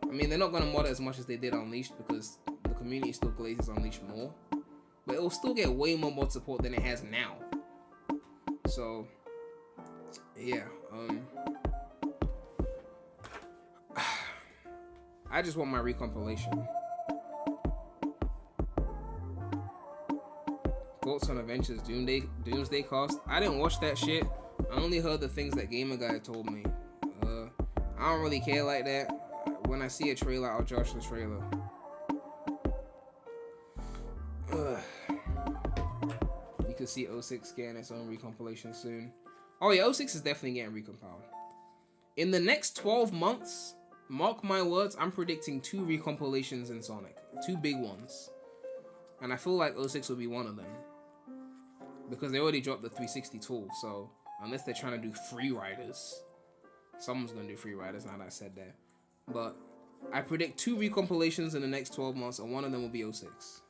S1: I mean, they're not gonna mod it as much as they did Unleashed because the community still glazes Unleashed more. But it will still get way more mod support than it has now. So, yeah. I just want my recompilation. Thoughts on Adventures Doomsday Cast? I didn't watch that shit. I only heard the things that Gamer Guy told me. I don't really care like that. When I see a trailer, I'll judge the trailer. You can see 06 getting its own recompilation soon. Oh yeah, 06 is definitely getting recompiled. In the next 12 months, mark my words, I'm predicting 2 recompilations in Sonic. 2 big ones. And I feel like 06 will be one of them. Because they already dropped the 360 tool, so unless they're trying to do free riders, someone's gonna do free riders now that I said that. But I predict 2 recompilations in the next 12 months, and one of them will be 06.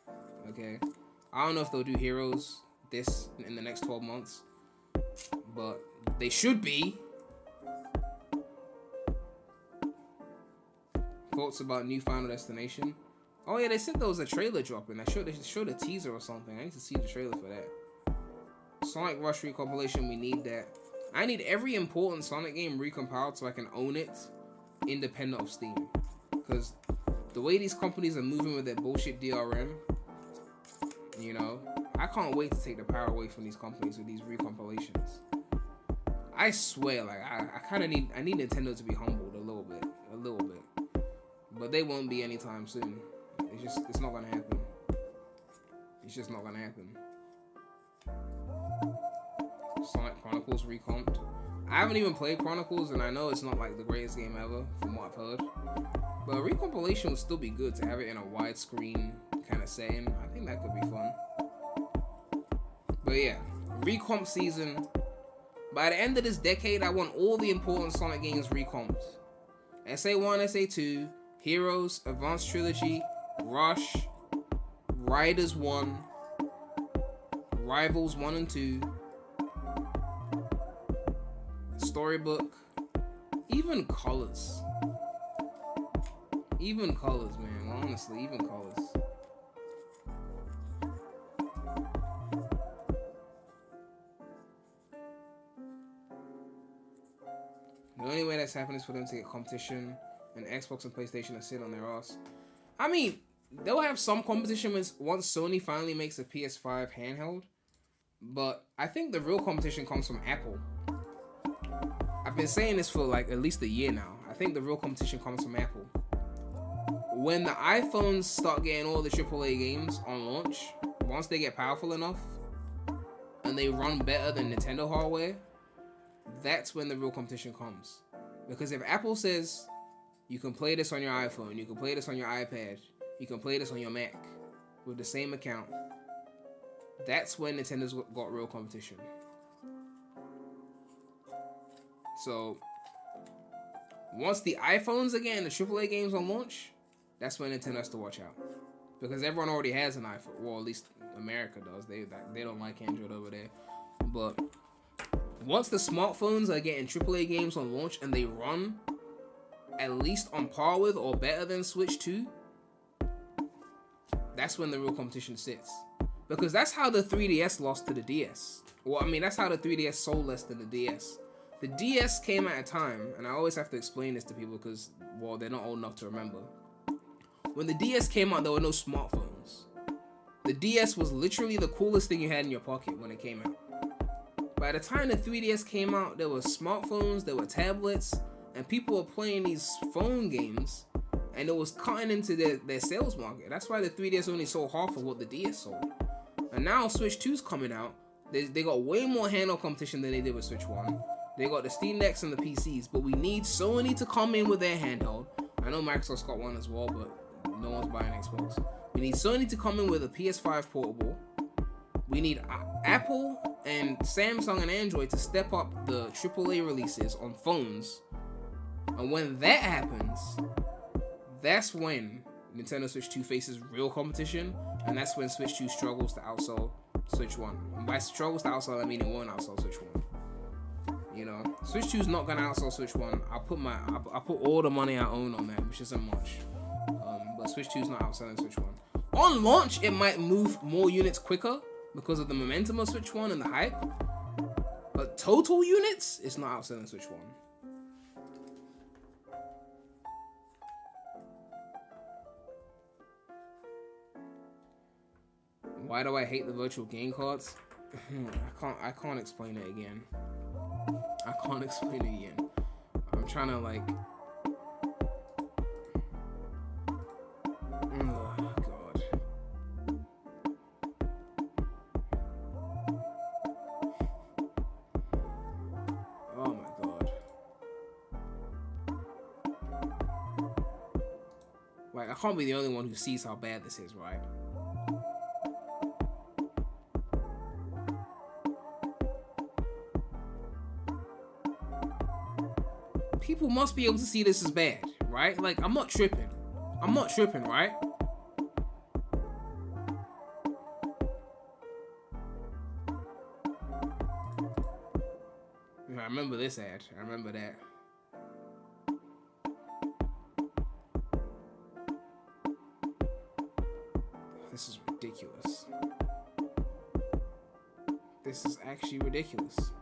S1: Okay? I don't know if they'll do Heroes this in the next 12 months, but they should be. Thoughts about new Final Destination? Oh yeah, they said there was a trailer dropping. They showed a teaser or something. I need to see the trailer for that. Sonic Rush recompilation, we need that. I need every important Sonic game recompiled so I can own it independent of Steam. Because the way these companies are moving with their bullshit DRM, you know, I can't wait to take the power away from these companies with these recompilations. I swear, like, I kind of need Nintendo to be humbled a little bit. But they won't be anytime soon. It's not gonna happen. It's just not gonna happen. Sonic Chronicles recomped. I haven't even played Chronicles, and I know it's not like the greatest game ever, from what I've heard. But a recompilation would still be good to have it in a widescreen kind of setting. I think that could be fun. But yeah, recomp season. By the end of this decade, I want all the important Sonic games recomped. SA1, SA2, Heroes, Advanced Trilogy, Rush, Riders 1, Rivals 1 and 2, Storybook, even Colors. Even Colors, man. Honestly, even Colors. The only way that's happening is for them to get competition, and Xbox and PlayStation are sitting on their ass. I mean, they'll have some competition once Sony finally makes a PS5 handheld, but I think the real competition comes from Apple. I've been saying this for like at least a year now. I think the real competition comes from Apple. When the iPhones start getting all the AAA games on launch, once they get powerful enough and they run better than Nintendo hardware, that's when the real competition comes. Because if Apple says you can play this on your iPhone, you can play this on your iPad, you can play this on your Mac with the same account, that's when Nintendo's got real competition. So once the iPhones are getting the AAA games on launch, that's when Nintendo has to watch out. Because everyone already has an iPhone. Well, at least America does. They don't like Android over there. But once the smartphones are getting AAA games on launch and they run at least on par with or better than Switch 2, that's when the real competition sits. Because that's how the 3DS lost to the DS. Well, I mean, that's how the 3DS sold less than the DS. The DS came at a time, and I always have to explain this to people because, well, they're not old enough to remember. When the DS came out, there were no smartphones. The DS was literally the coolest thing you had in your pocket when it came out. By the time the 3DS came out, there were smartphones, there were tablets, and people were playing these phone games, and it was cutting into their sales market. That's why the 3DS only sold half of what the DS sold. And now Switch 2's coming out. They got way more handheld competition than they did with Switch 1. They got the Steam Decks and the PCs, but we need Sony to come in with their handheld. I know Microsoft's got one as well, but no one's buying Xbox. We need Sony to come in with a PS5 portable. We need Apple and Samsung and Android to step up the AAA releases on phones. And when that happens, that's when Nintendo Switch 2 faces real competition, and that's when Switch 2 struggles to outsell Switch 1. And by struggles to outsell, I mean it won't outsell Switch 1. You know, Switch 2's not gonna outsell Switch 1. I'll put all the money I own on that, which isn't much. But Switch 2's not outselling Switch 1. On launch, it might move more units quicker because of the momentum of Switch 1 and the hype. But total units, it's not outselling Switch 1. Why do I hate the virtual game cards? I can't explain it again. I can't explain it again. I'm trying to like... Oh, God. Oh, my God. Like, I can't be the only one who sees how bad this is, right? People must be able to see this as bad, right? Like, I'm not tripping. I'm not tripping, right? I remember this ad. I remember that. This is ridiculous. This is actually ridiculous.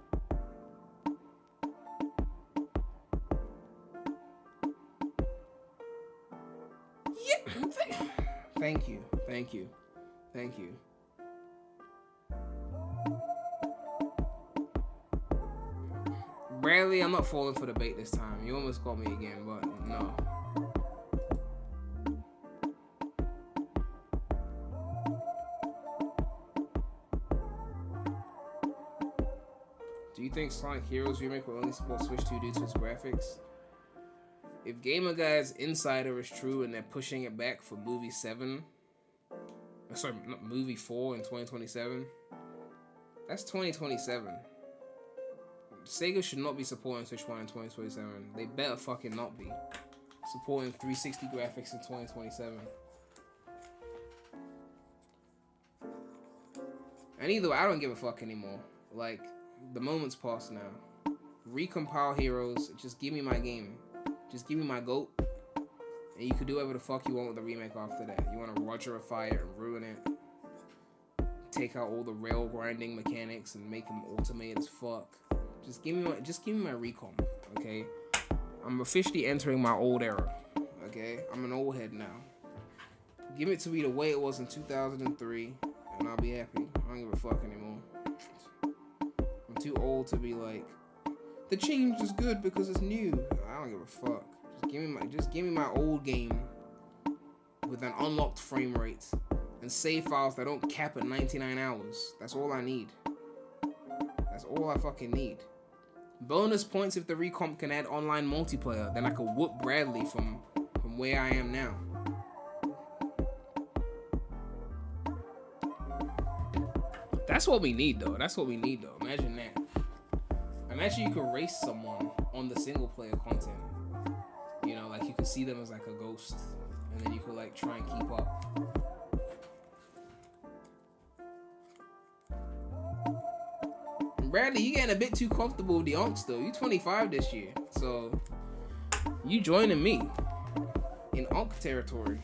S1: Thank you, thank you, thank you. Bradley, I'm not falling for the bait this time. You almost caught me again, but no. think Sonic Heroes remake will only support Switch 2 due to its graphics? If Gamer Guy's Insider is true and they're pushing it back for movie 7, sorry, not movie 4 in 2027, that's 2027. Sega should not be supporting Switch 1 in 2027. They better fucking not be supporting 360 graphics in 2027. And either way, I don't give a fuck anymore. Like, the moment's passed now. Recompile Heroes, just give me my game. Just give me my GOAT. And you can do whatever the fuck you want with the remake after that. You want to Rogerify it and ruin it. Take out all the rail grinding mechanics and make them automated as fuck. Just give me my recom, okay? I'm officially entering my old era, okay? I'm an old head now. Give it to me the way it was in 2003, and I'll be happy. I don't give a fuck anymore. I'm too old to be like, the change is good because it's new. I don't give a fuck. Just give me my old game with an unlocked frame rate and save files that don't cap at 99 hours. That's all I need. That's all I fucking need. Bonus points if the recomp can add online multiplayer. Then I could whoop Bradley from where I am now. That's what we need though. That's what we need though. Imagine that. Imagine you could race someone on the single player content. You know, like you could see them as like a ghost. And then you could like try and keep up. Bradley, you getting a bit too comfortable with the unks though. You 25 this year, so you joining me in unk territory.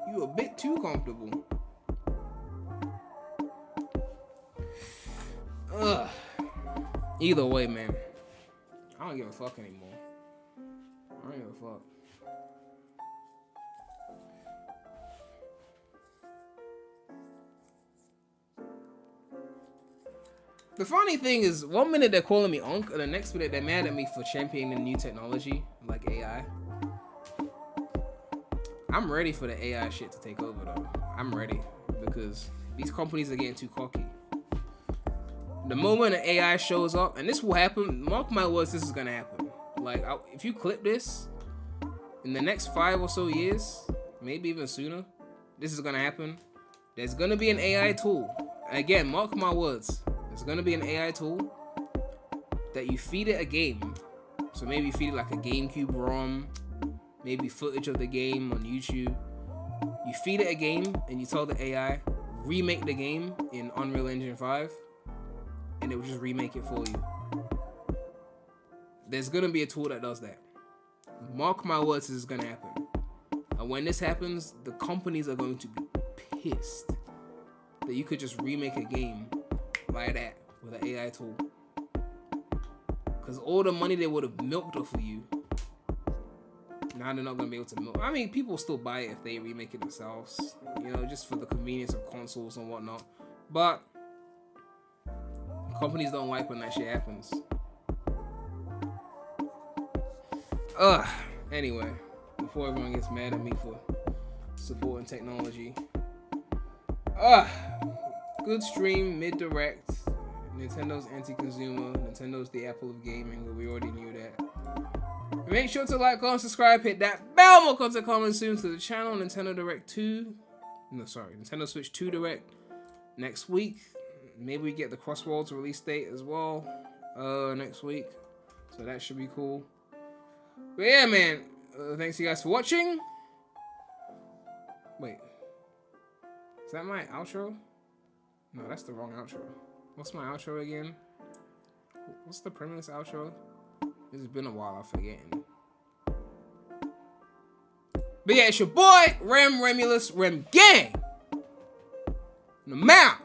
S1: You a bit too comfortable. Ugh. Either way, man, I don't give a fuck anymore. I don't give a fuck. The funny thing is, 1 minute they're calling me Unk, and the next minute they're mad at me for championing new technology, like AI. I'm ready for the AI shit to take over, though. I'm ready, because these companies are getting too cocky. The moment an AI shows up, and this will happen, mark my words, this is gonna happen. Like, if you clip this, in the next 5 or so years, maybe even sooner, this is gonna happen. There's gonna be an AI tool. Again, mark my words. There's gonna be an AI tool that you feed it a game. So maybe you feed it like a GameCube ROM, maybe footage of the game on YouTube. You feed it a game and you tell the AI, remake the game in Unreal Engine 5, and it will just remake it for you. There's gonna be a tool that does that. Mark my words, this is gonna happen. And when this happens, the companies are going to be pissed that you could just remake a game like that with an AI tool. Because all the money they would have milked off of you, now they're not going to be able to milk. I mean, people still buy it if they remake it themselves, you know, just for the convenience of consoles and whatnot. But companies don't like when that shit happens. Anyway, before everyone gets mad at me for supporting technology. Good stream, mid-direct. Nintendo's anti-consumer. Nintendo's the Apple of gaming, but we already knew that. Make sure to like, comment, subscribe, hit that bell. More content coming soon to the channel. Nintendo Direct 2. No, sorry. Nintendo Switch 2 Direct next week. Maybe we get the Crossworlds release date as well next week. So that should be cool. But yeah, man. Thanks you guys for watching. Wait. Is that my outro? No, that's the wrong outro. What's my outro again? What's the PREMulous outro? It's been a while, I'm forgetting. But yeah, it's your boy, Remulous, Rem Gang. And I'm out.